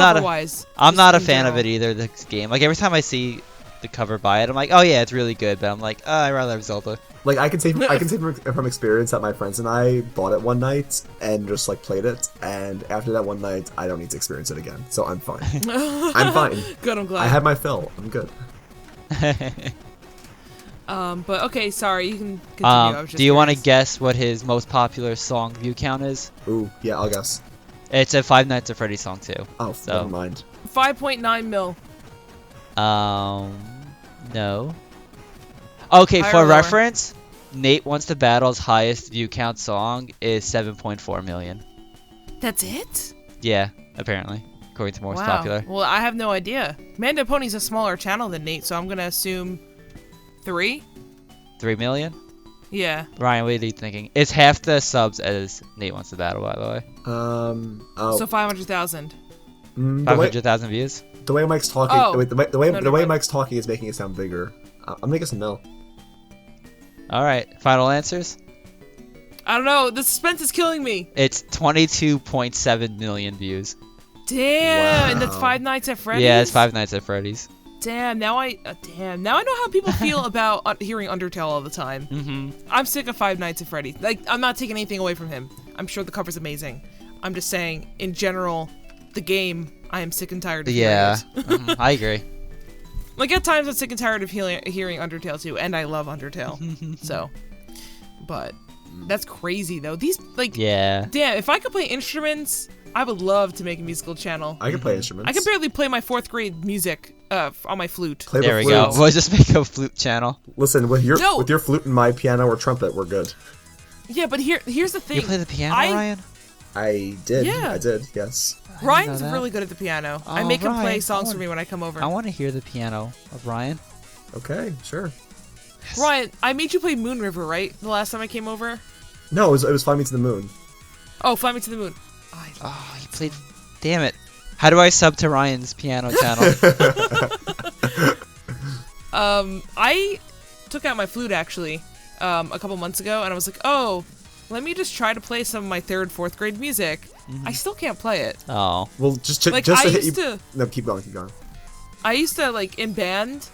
not a fan of it either. This game, like every time I see the cover by it, I'm like, oh yeah, it's really good. But I'm like, oh, I'd rather have Zelda. Like I can say from experience that my friends and I bought it one night and just like played it, and after that one night, I don't need to experience it again, so I'm fine. I'm fine. Good, I'm glad. I had my fill. I'm good. But okay, sorry, you can continue. Do you want to guess what his most popular song view count is? Ooh, yeah, I'll guess. It's a Five Nights at Freddy's song too. Oh, so. never mind. 5.9 mil. No. Okay, Higher for or lower? reference, Nate Wants to Battle's highest view count song is 7.4 million. That's it? Yeah, apparently, according to Most Wow. Popular. Well, I have no idea. Mondo Pony's a smaller channel than Nate, so I'm gonna assume 3. 3 million? Yeah. Ryan, what are you thinking? It's half the subs as Nate Wants to Battle, by the way. Oh. So 500,000. 500,000 views. The way Mike's talking, Oh. the way Mike's talking is making it sound bigger. I'm gonna guess a mil. All right, final answers. I don't know. The suspense is killing me. It's 22.7 million views. Damn, and that's Wow. Five Nights at Freddy's. Yeah, it's Five Nights at Freddy's. Damn. Now I know how people feel about hearing Undertale all the time. Mm-hmm. I'm sick of Five Nights at Freddy's. Like, I'm not taking anything away from him. I'm sure the cover's amazing. I'm just saying, in general, the game, I am sick and tired of Yeah, hearing it. I agree. Like, at times, I'm sick and tired of hearing Undertale, too, and I love Undertale. So, but that's crazy, though. These, like, Yeah. damn, if I could play instruments, I would love to make a musical channel. I can play instruments. I can barely play my 4th grade music on my flute. Play There the we go. flute. We'll just make a flute channel. Listen, with your No. flute and my piano or trumpet, we're good. Yeah, but here's the thing. You play the piano, I- Ryan? I did. Yeah. I did. Yes. Ryan's know that. really good at the piano. I Oh, make him play Ryan, songs for me when I come over. I want to hear the piano of Ryan. Okay. Sure. Ryan, I made you play Moon River, right? The last time I came over? No, it was Fly Me to the Moon. Oh, Fly Me to the Moon. Oh, you played. Damn it. How do I sub to Ryan's piano channel? I took out my flute actually a couple months ago, and I was like, oh, let me just try to play some of my 3rd, 4th grade music. I still can't play it. Oh. Well, just Like, just I to hit used you. to- No, keep going. Keep going. I used to, like, in band,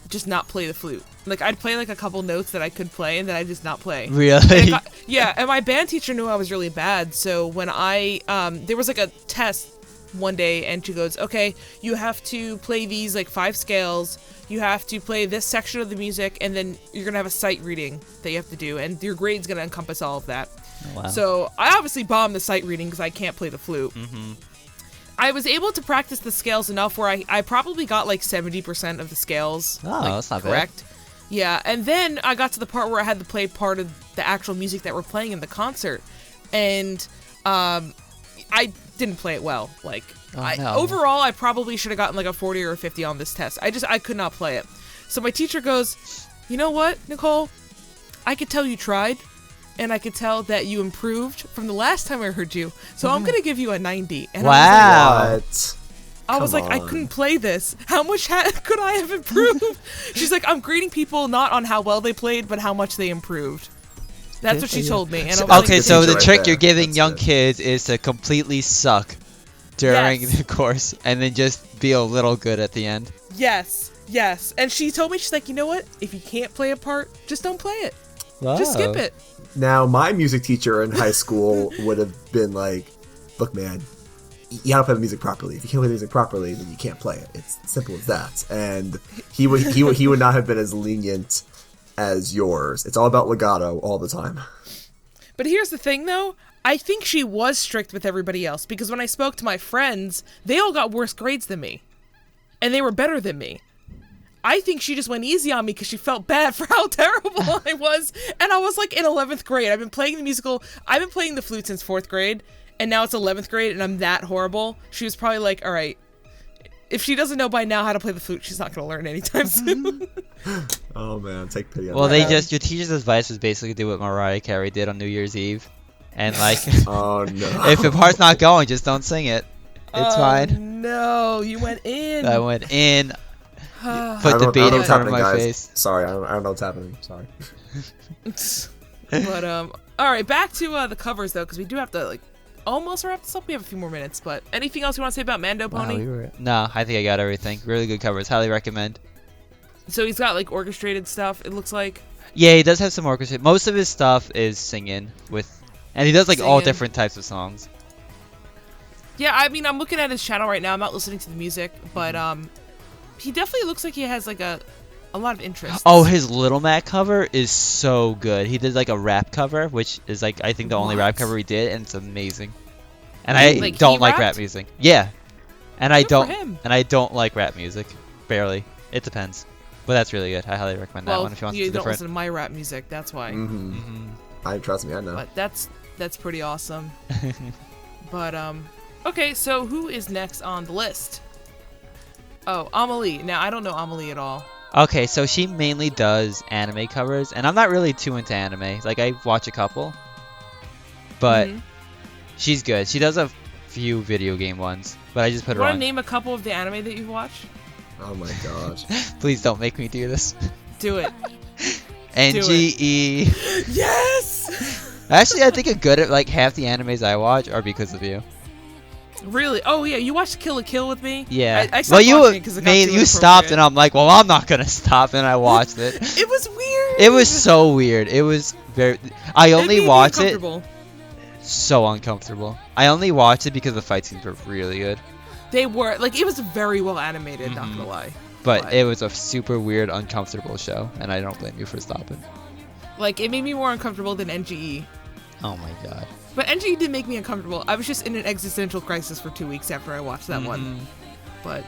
just not play the flute. Like, I'd play, like, a couple notes that I could play, and then I'd just not play. And Really? yeah, and my band teacher knew I was really bad, so when there was, like, a test one day, and she goes, okay, you have to play these, like, 5 scales, you have to play this section of the music, and then you're going to have a sight reading that you have to do, and your grade's going to encompass all of that. Oh, wow. So I obviously bombed the sight reading because I can't play the flute. Mm-hmm. I was able to practice the scales enough where I probably got like 70% of the scales that's not correct. Bad. Yeah, and then I got to the part where I had to play part of the actual music that we're playing in the concert, and I didn't play it well. Like, overall, I probably should have gotten like a 40 or a 50 on this test. I could not play it. So my teacher goes, you know what, Nicole? I could tell you tried, and I could tell that you improved from the last time I heard you. So I'm going to give you a 90. And wow. I was like, I couldn't play this. How much could I have improved? She's like, I'm grading people not on how well they played, but how much they improved. That's what she told me. And so the trick you're giving young kids is to completely suck during the course and then just be a little good at the end. Yes. And she told me, she's like, you know what? If you can't play a part, just don't play it. Wow. Just skip it. Now, my music teacher in high school would have been like, look, man, you gotta play the music properly. If you can't play the music properly, then you can't play it. It's simple as that. And he would not have been as lenient as yours. It's all about legato all the time. But here's the thing, though. I think she was strict with everybody else, because when I spoke to my friends, they all got worse grades than me. And they were better than me. I think she just went easy on me because she felt bad for how terrible I was. And I was like in 11th grade. I've been playing the flute since 4th grade. And now it's 11th grade and I'm that horrible. She was probably like, all right, if she doesn't know by now how to play the flute, she's not going to learn anytime soon. Oh, man, take pity on Well, that. your teacher's advice was basically do what Mariah Carey did on New Year's Eve. And like, oh, no. If the part's not going, just don't sing it. It's fine. No, you went in. I went in. Put the beat in front of my face. Sorry, I don't know what's happening. Sorry. But all right, back to the covers though, because we do have to like almost wrap this up. We have a few more minutes, but anything else you want to say about Mando Pony? No, I think I got everything. Really good covers. Highly recommend. So he's got like orchestrated stuff. It looks like. Yeah, he does have some orchestrated. Most of his stuff is singing and he does like all different types of songs. Yeah, I mean, I'm looking at his channel right now. I'm not listening to the music, but he definitely looks like he has like a lot of interest. Oh, his Little Mac cover is so good. He did like a rap cover, which is like I think the only rap cover he did, and it's amazing. And I don't like rap music. Yeah, and I don't like rap music. Barely. It depends, but that's really good. I highly recommend that one if you want something different. You don't listen to my rap music, that's why. I trust me, I know. But that's pretty awesome. But okay, so who is next on the list? Oh, Amelie. Now, I don't know Amelie at all. Okay, so she mainly does anime covers, and I'm not really too into anime. Like, I watch a couple, but she's good. She does a few video game ones, but I just put her on. Want to name a couple of the anime that you've watched? Oh my gosh. Please don't make me do this. Do it. NGE. Yes! Actually, I think a good at like half the animes I watch are because of you. Really? Oh yeah, you watched Kill la Kill with me? Yeah. I stopped watching it you stopped, and I'm like, well, I'm not gonna stop, and I watched it. It was weird. It was so weird. It was very. I only watched it. So uncomfortable. I only watched it because the fight scenes were really good. They were like, it was very well animated. Not gonna lie. But it was a super weird, uncomfortable show, and I don't blame you for stopping. Like, it made me more uncomfortable than NGE. Oh my god. But NGE did make me uncomfortable. I was just in an existential crisis for 2 weeks after I watched that one. But,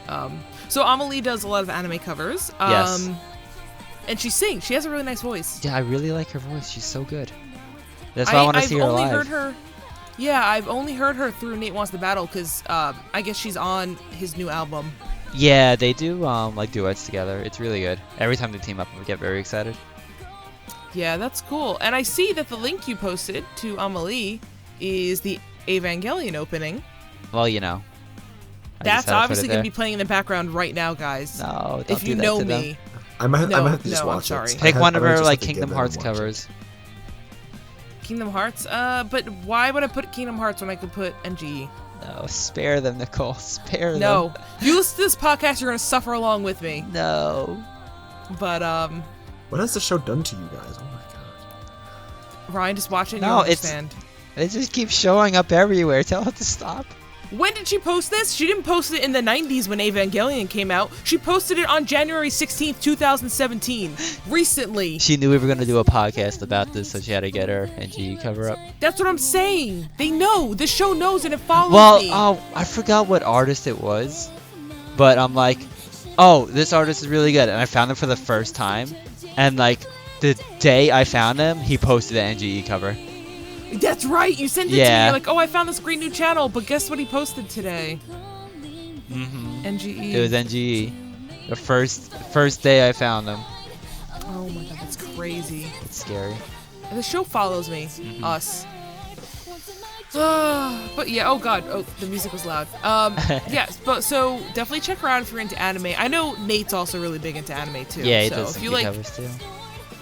so Amelie does a lot of anime covers. Yes. And she sings. She has a really nice voice. Yeah, I really like her voice. She's so good. That's why I want to see her live. I've only heard her through Nate Wants to Battle, because I guess she's on his new album. Yeah, they do like duets together. It's really good. Every time they team up, I get very excited. Yeah, that's cool. And I see that the link you posted to Amelie is the Evangelion opening. Well, you know. That's obviously going to be playing in the background right now, guys. No, don't if you know me. I might have to just watch it. Pick one of her like Kingdom Hearts covers. Kingdom Hearts? But why would I put Kingdom Hearts when I could put NGE? No, spare them, Nicole. Spare them. No. If you listen to this podcast, you're going to suffer along with me. No. But, what has the show done to you guys? Oh my god. Ryan, just watch it and no, you'll understand. It just keeps showing up everywhere. Tell it to stop. When did she post this? She didn't post it in the 90s when Evangelion came out. She posted it on January 16th, 2017. Recently. She knew we were going to do a podcast about this, so she had to get her NGE cover up. That's what I'm saying. They know. The show knows and it follows me. Well, I forgot what artist it was, but I'm like, oh, this artist is really good. And I found him for the first time. And like the day I found him, he posted an NGE cover. That's right. You sent it to me. You're like, oh, I found this great new channel. But guess what he posted today? NGE. It was NGE. The first day I found him. Oh my god, that's crazy. It's scary. And the show follows me. Us. But yeah, oh god, the music was loud. Yes, but so definitely check her out if you're into anime. I know Nate's also really big into anime too. Yeah, he so does if you some like covers too.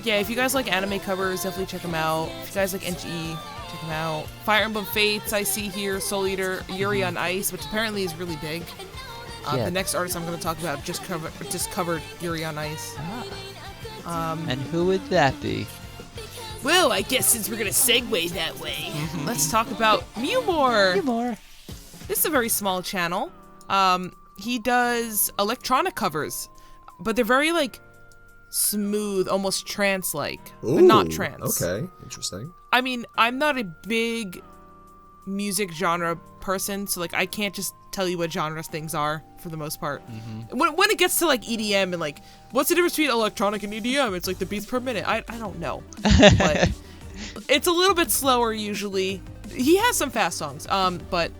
Yeah, if you guys like anime covers, definitely check them out. If you guys like NGE, check them out. Fire Emblem Fates, I see here. Soul Eater, Yuri on Ice, which apparently is really big. The next artist I'm going to talk about just covered Yuri on Ice. And who would that be? Well, I guess since we're going to segue that way, let's talk about Mewmore. Mewmore. This is a very small channel. He does electronic covers, but they're very like smooth, almost trance-like, but not trance. Okay, interesting. I mean, I'm not a big music genre person, so like I can't just tell you what genres things are for the most part. When it gets to like EDM and like what's the difference between electronic and EDM, it's like the beats per minute. I don't know, but it's a little bit slower usually. He has some fast songs, but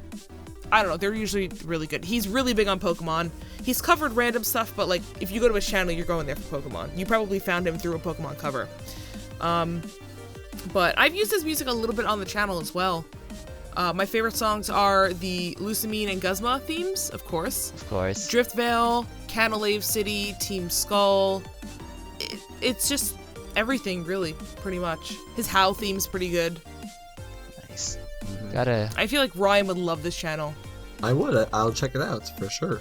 I don't know, they're usually really good. He's really big on Pokemon. He's covered random stuff, but like if you go to his channel, you're going there for Pokemon. You probably found him through a Pokemon cover. But I've used his music a little bit on the channel as well. My favorite songs are the Lucamine and Guzma themes, of course. Of course. Driftvale, Canalave City, Team Skull. It's just everything, really, pretty much. His Howl theme's pretty good. Nice. I feel like Ryan would love this channel. I would. I'll check it out for sure.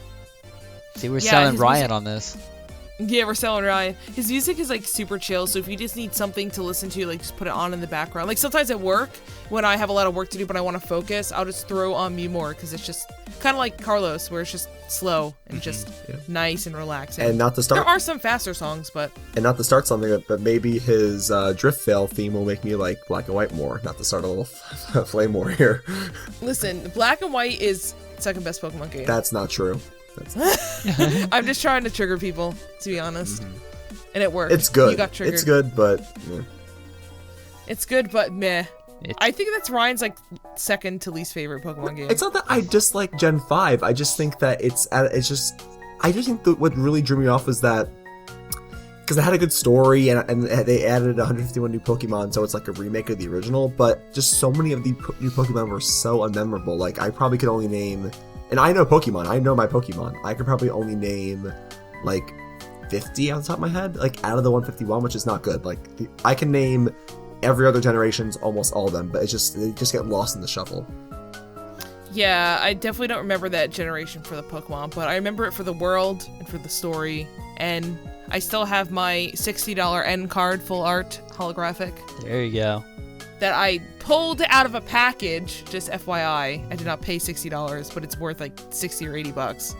See, we're selling Ryan on this. Yeah, we're selling Ryan. His music is like super chill, so if you just need something to listen to, like just put it on in the background. Like sometimes at work, when I have a lot of work to do but I want to focus, I'll just throw on Mewmore because it's just kind of like Carlos, where it's just slow and just nice and relaxing. And not to start. There are some faster songs, but. And not to start something, but maybe his Driftvale theme will make me like Black and White more. Not to start a little flame war here. Listen, Black and White is second best Pokemon game. That's not true. I'm just trying to trigger people, to be honest. And it worked. It's good. You got triggered. It's good, but meh. It's good, but meh. I think that's Ryan's like second to least favorite Pokemon game. It's not that I dislike Gen 5. I just think that I just think that what really drew me off was that because it had a good story and they added 151 new Pokemon, so it's like a remake of the original. But just so many of the new Pokemon were so unmemorable. Like I probably could only name. And I know Pokemon. I know my Pokemon. I could probably only name, like, 50 off the top of my head. Like, out of the 151, which is not good. Like, I can name every other generation's almost all of them, but they just get lost in the shuffle. Yeah, I definitely don't remember that generation for the Pokemon, but I remember it for the world and for the story. And I still have my $60 N card, full art, holographic. There you go. That I pulled out of a package, just FYI. I did not pay $60, but it's worth like 60 or 80 bucks.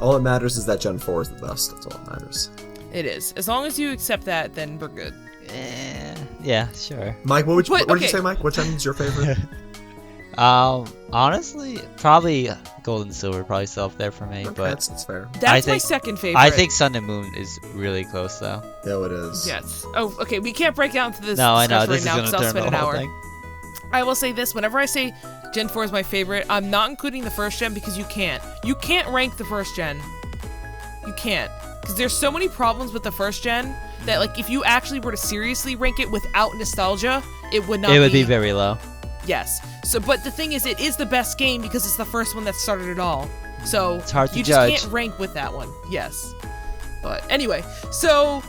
All that matters is that Gen 4 is the best. That's all that matters. It is. As long as you accept that, then we're good. Yeah, sure. Mike, what did you say, Mike? Which one's your favorite? Honestly, probably Gold and Silver, probably still up there for me. Okay, but that's fair. That's my second favorite. I think Sun and Moon is really close, though. Yeah, it is. Yes. Oh, okay. We can't break out into this no, I know. right now because I'll spend an hour. I will say this: whenever I say Gen 4 is my favorite, I'm not including the first gen because you can't. You can't rank the first gen. You can't, because there's so many problems with the first gen that, like, if you actually were to seriously rank it without nostalgia, it would not. It would be very low. Yes. So, but the thing is, it is the best game because it's the first one that started it all. So it's hard to you judge. just can't rank with that one. Yes. But anyway, so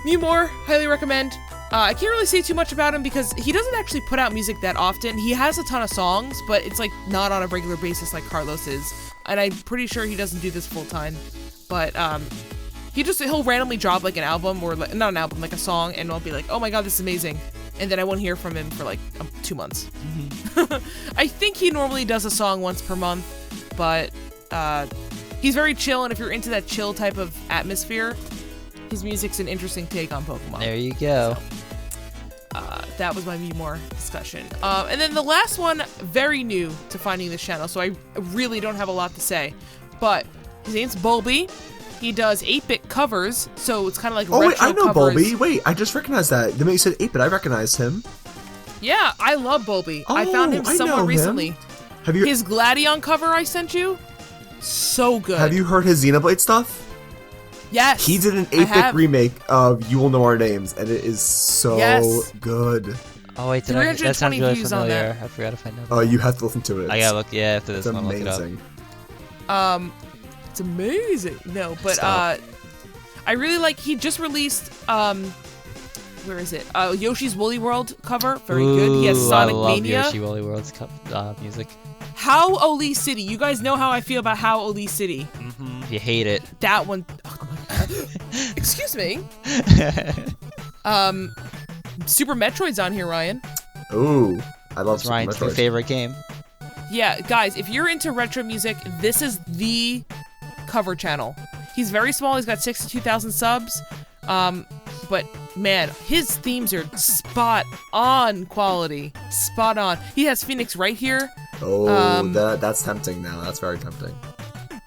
Mewmore, highly recommend. I can't really say too much about him because he doesn't actually put out music that often. He has a ton of songs, but it's like not on a regular basis like Carlos is. And I'm pretty sure he doesn't do this full time. But he'll randomly drop like an album or not an album, like a song, and I'll be like, oh my god, this is amazing. and then I won't hear from him for like 2 months. I think he normally does a song once per month, but he's very chill, and if you're into that chill type of atmosphere, his music's an interesting take on Pokemon. There you go. So, that was my Be More discussion. And then the last one, very new to finding this channel, so I really don't have a lot to say. But his name's Bulby. He does 8-bit covers, so it's kind of like retro wait, I know covers. Bulby. Wait, I just recognized that. The minute you said 8-bit, I recognized him. Yeah, I love Bulby. I found him I somewhat know him. recently. Have you? His Gladion cover I sent you, so good. Have you heard his Xenoblade stuff? Yes. He did an 8-bit remake of You Will Know Our Names, and it is so good. Oh wait, that sounds really familiar. I forgot to find out. Oh, you have to listen to it. I gotta look. Yeah, after this one, look it up. It's amazing. No, but Stop. I really like. He just released where is it? Yoshi's Woolly World cover. Very good. He has Sonic I love Mania. Yoshi Woolly World's music. How Oli City. You guys know how I feel about How Oli City. You hate it. That one. Oh my God. Excuse me. Super Metroid's on here, Ryan. Ooh, I love Super Ryan's Metroid. favorite game. Yeah, guys, if you're into retro music, this is the cover channel. He's very small. He's got 62,000 subs. But man, his themes are spot on quality. Spot on. He has Phoenix right here. Oh, that's tempting now. That's very tempting.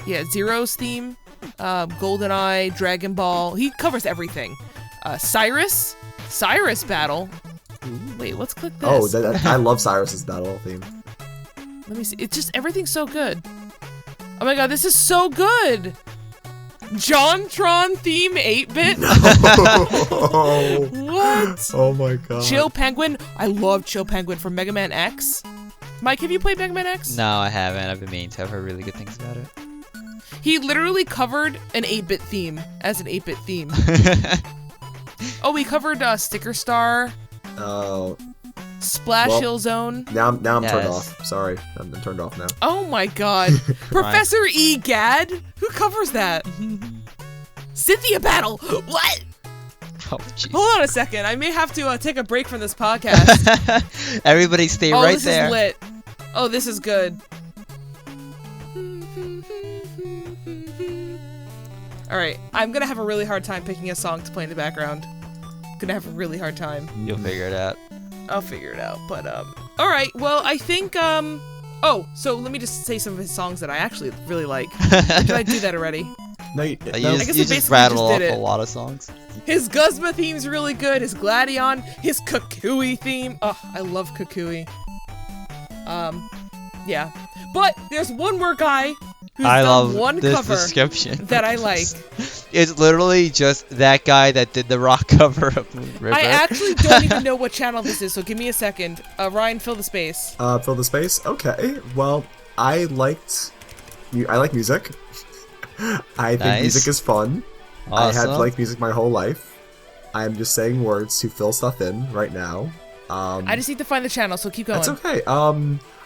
Yeah, Zero's theme, GoldenEye, Dragon Ball. He covers everything. Cyrus battle. Ooh, wait, let's click this. Oh, I love Cyrus's battle theme. Let me see. It's just everything's so good. Oh my God, this is so good. JonTron theme 8-bit. No. What? Oh my God. Chill Penguin. I love Chill Penguin from Mega Man X. Mike, have you played Mega Man X? No, I haven't. I've been meaning to. I've heard really good things about it. He literally covered an 8-bit theme as an 8-bit theme. Oh, we covered Sticker Star. Oh. Splash Hill Zone. Now I'm turned off. Sorry, I'm turned off now. Oh my God. Professor E. Gad? Who covers that? Cynthia Battle. What? Oh, geez. Hold on a second. I may have to take a break from this podcast. Everybody stay right this there. Is lit. Oh, this is good. All right, I'm gonna have a really hard time picking a song to play in the background. Gonna have a really hard time. You'll figure it out. I'll figure it out. But all right. Well, I think oh, so let me just say some of his songs that I actually really like. Did I do that already? No, You I just, guess you I just basically rattle just off did a it. lot of songs. His Guzma theme's really good. His Gladion, his Kukui theme. Oh, I love Kukui. Yeah. But there's one more guy who's I done love one this cover description. that I like. It's literally just that guy that did the rock cover of Moon River. I actually don't even know what channel this is, so give me a second. Ryan, fill the space. Fill the space? Okay. Well, I like music. I think music is fun. Awesome. I have liked music my whole life. I'm just saying words to fill stuff in right now. I just need to find the channel, so keep going. That's okay.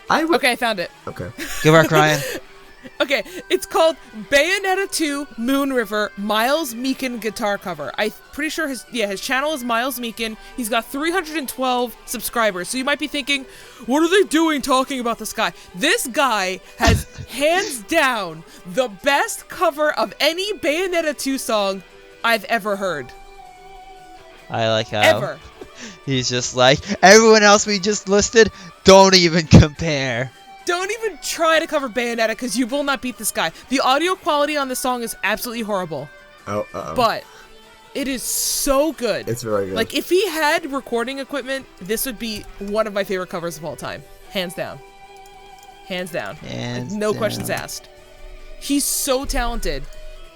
Okay, I found it. Okay. Good work, Ryan. Okay, it's called Bayonetta 2 Moon River Miles Meekin guitar cover. I'm pretty sure his channel is Miles Meekin. He's got 312 subscribers. So you might be thinking, what are they doing talking about this guy? This guy has hands down the best cover of any Bayonetta 2 song I've ever heard. I like how Ever. He's just like, everyone else we just listed, don't even compare. Don't even try to cover Bayonetta because you will not beat this guy. The audio quality on this song is absolutely horrible. Oh, uh-oh. But it is so good. It's very good. Like, if he had recording equipment, this would be one of my favorite covers of all time. Hands down. Hands down. No questions asked. He's so talented.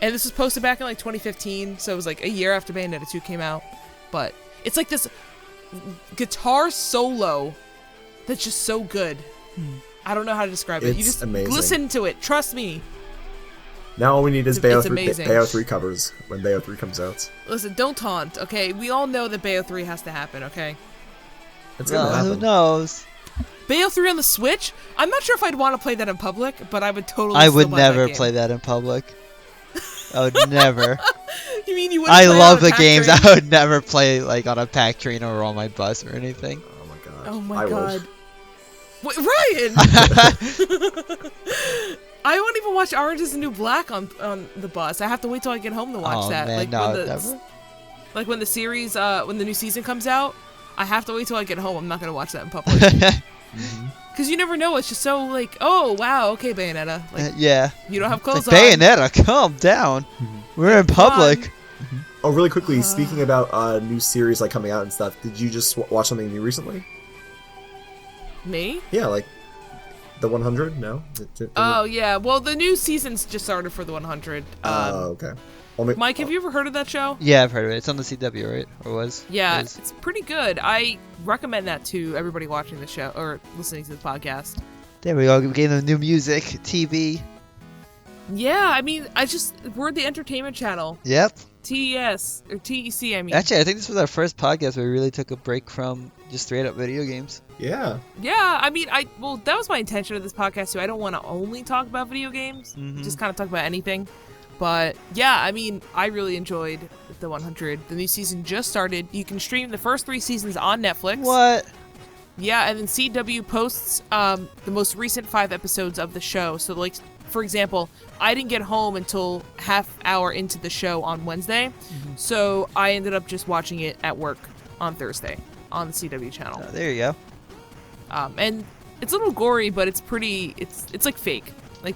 And this was posted back in, like, 2015, so it was, like, a year after Bayonetta 2 came out. But it's, like, this guitar solo that's just so good. I don't know how to describe it. You just amazing. Listen to it. Trust me. Now all we need is Bayo 3 amazing. Bayo 3 covers when Bayo 3 comes out. Listen, don't taunt, okay? We all know that Bayo 3 has to happen, okay? It's gonna happen. Who knows? Bayo 3 on the Switch? I'm not sure if I'd want to play that in public, but I would totally I would still buy never that game. play that in public. I would never. You mean you wouldn't I play love on a the pack games. train? I would never play like on a pack train or on my bus or anything. Oh my god. Oh my I god. would. Wait, Ryan! I won't even watch Orange is the New Black on the bus. I have to wait till I get home to watch that. Man, like no, when never. like when the series, when the new season comes out, I have to wait till I get home. I'm not gonna watch that in public. Because you never know. It's just so like, oh wow, okay, Bayonetta. Like, yeah. you don't have It's clothes like, on. Bayonetta, calm down. We're in public. Oh, really quickly, speaking about a new series like coming out and stuff, did you just watch something new recently? Me? Yeah, like the 100? No? Oh yeah. Well, the new season's just started for the 100. Okay. Well, Mike, have you ever heard of that show? Yeah, I've heard of it. It's on the CW, right? Or was? Yeah, Is. it's pretty good. I recommend that to everybody watching the show or listening to the podcast. There we go. We gave them new music, TV. Yeah, I mean, we're the entertainment channel. Yep. TES or TEC, I mean. Actually, I think this was our first podcast where we really took a break from just straight up video games. Yeah. Yeah, I mean, that was my intention of this podcast too. I don't want to only talk about video games, just kind of talk about anything. But yeah, I mean, I really enjoyed the 100. The new season just started. You can stream the first 3 seasons on Netflix. What? Yeah, and then CW posts the most recent 5 episodes of the show. So, like, for example, I didn't get home until half hour into the show on Wednesday. So I ended up just watching it at work on Thursday on the CW channel. Oh, there you go. And it's a little gory, but it's pretty. It's like fake. Like,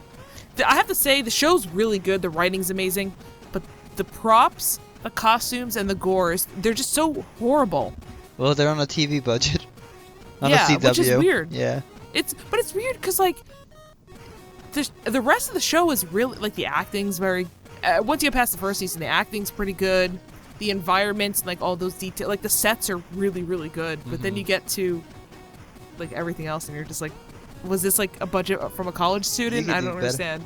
I have to say, the show's really good. The writing's amazing, but the props, the costumes, and the gores, they're just so horrible. Well, they're on a TV budget. On Yeah, a CW. which is weird. Yeah. But it's weird because like the rest of the show is really like the acting's very. Once you get past the first season, the acting's pretty good. The environments and like all those details, like the sets are really really good. But then you get to like everything else, and you're just like, was this like a budget from a college student? I don't understand.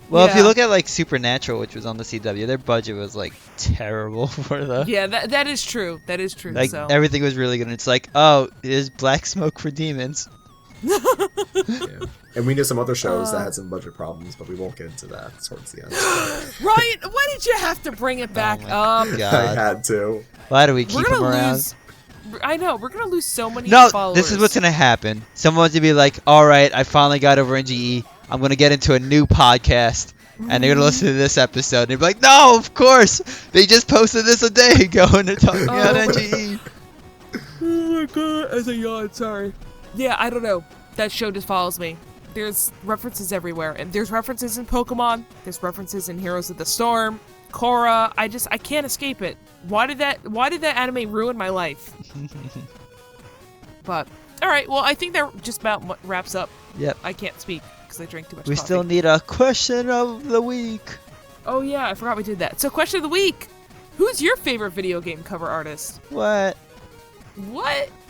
Well, if you Yeah. look at like Supernatural, which was on the CW, their budget was like terrible for the. Yeah, that is true. That is true. Like So everything was really good. And it's like, oh, there's black smoke for demons. Yeah. And we know some other shows that had some budget problems, but we won't get into that towards the end. Ryan, why did you have to bring it back up? I God. had to. Why do we We're keep them gonna around? lose. I know we're gonna lose so many No, followers. this is what's gonna happen. Someone's gonna be like, "All right, I finally got over NGE. I'm gonna get into a new podcast," and they're gonna listen to this episode. And they're like, "No, of course, they just posted this a day ago, and they're talking about NGE." Oh my god! As a yawn, sorry. Yeah, I don't know. That show just follows me. There's references everywhere, and there's references in Pokemon. There's references in Heroes of the Storm, Korra. I can't escape it. Why did that anime ruin my life? But all right, well, I think that just about wraps up. Yep. I can't speak because I drank too much We coffee. still need a question of the week. Oh yeah, I forgot we did that. So, question of the week: who's your favorite video game cover artist? What?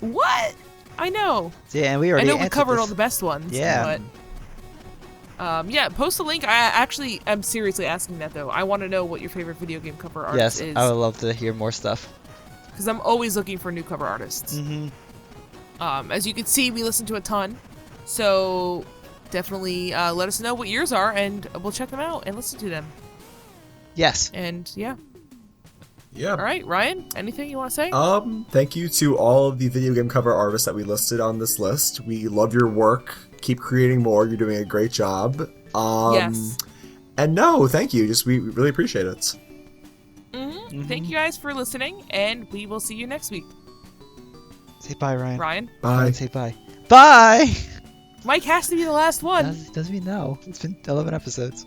What? I know. Yeah, and we I already know we answered covered this. all the best ones. Yeah. But yeah, post a link. I actually am seriously asking that though. I want to know what your favorite video game cover artist Yes, is. I would love to hear more stuff. Because I'm always looking for new cover artists. As you can see, we listen to a ton. So definitely let us know what yours are, and we'll check them out and listen to them. Yes. And yeah. Yeah. All right, Ryan, anything you want to say? Thank you to all of the video game cover artists that we listed on this list. We love your work. Keep creating more. You're doing a great job. Yes. And no, thank you. We really appreciate it. Thank you guys for listening, and we will see you next week. Say bye, Ryan. Ryan? Bye. Say bye. Bye! Mike has to be the last one. Does we know? It's been 11 episodes.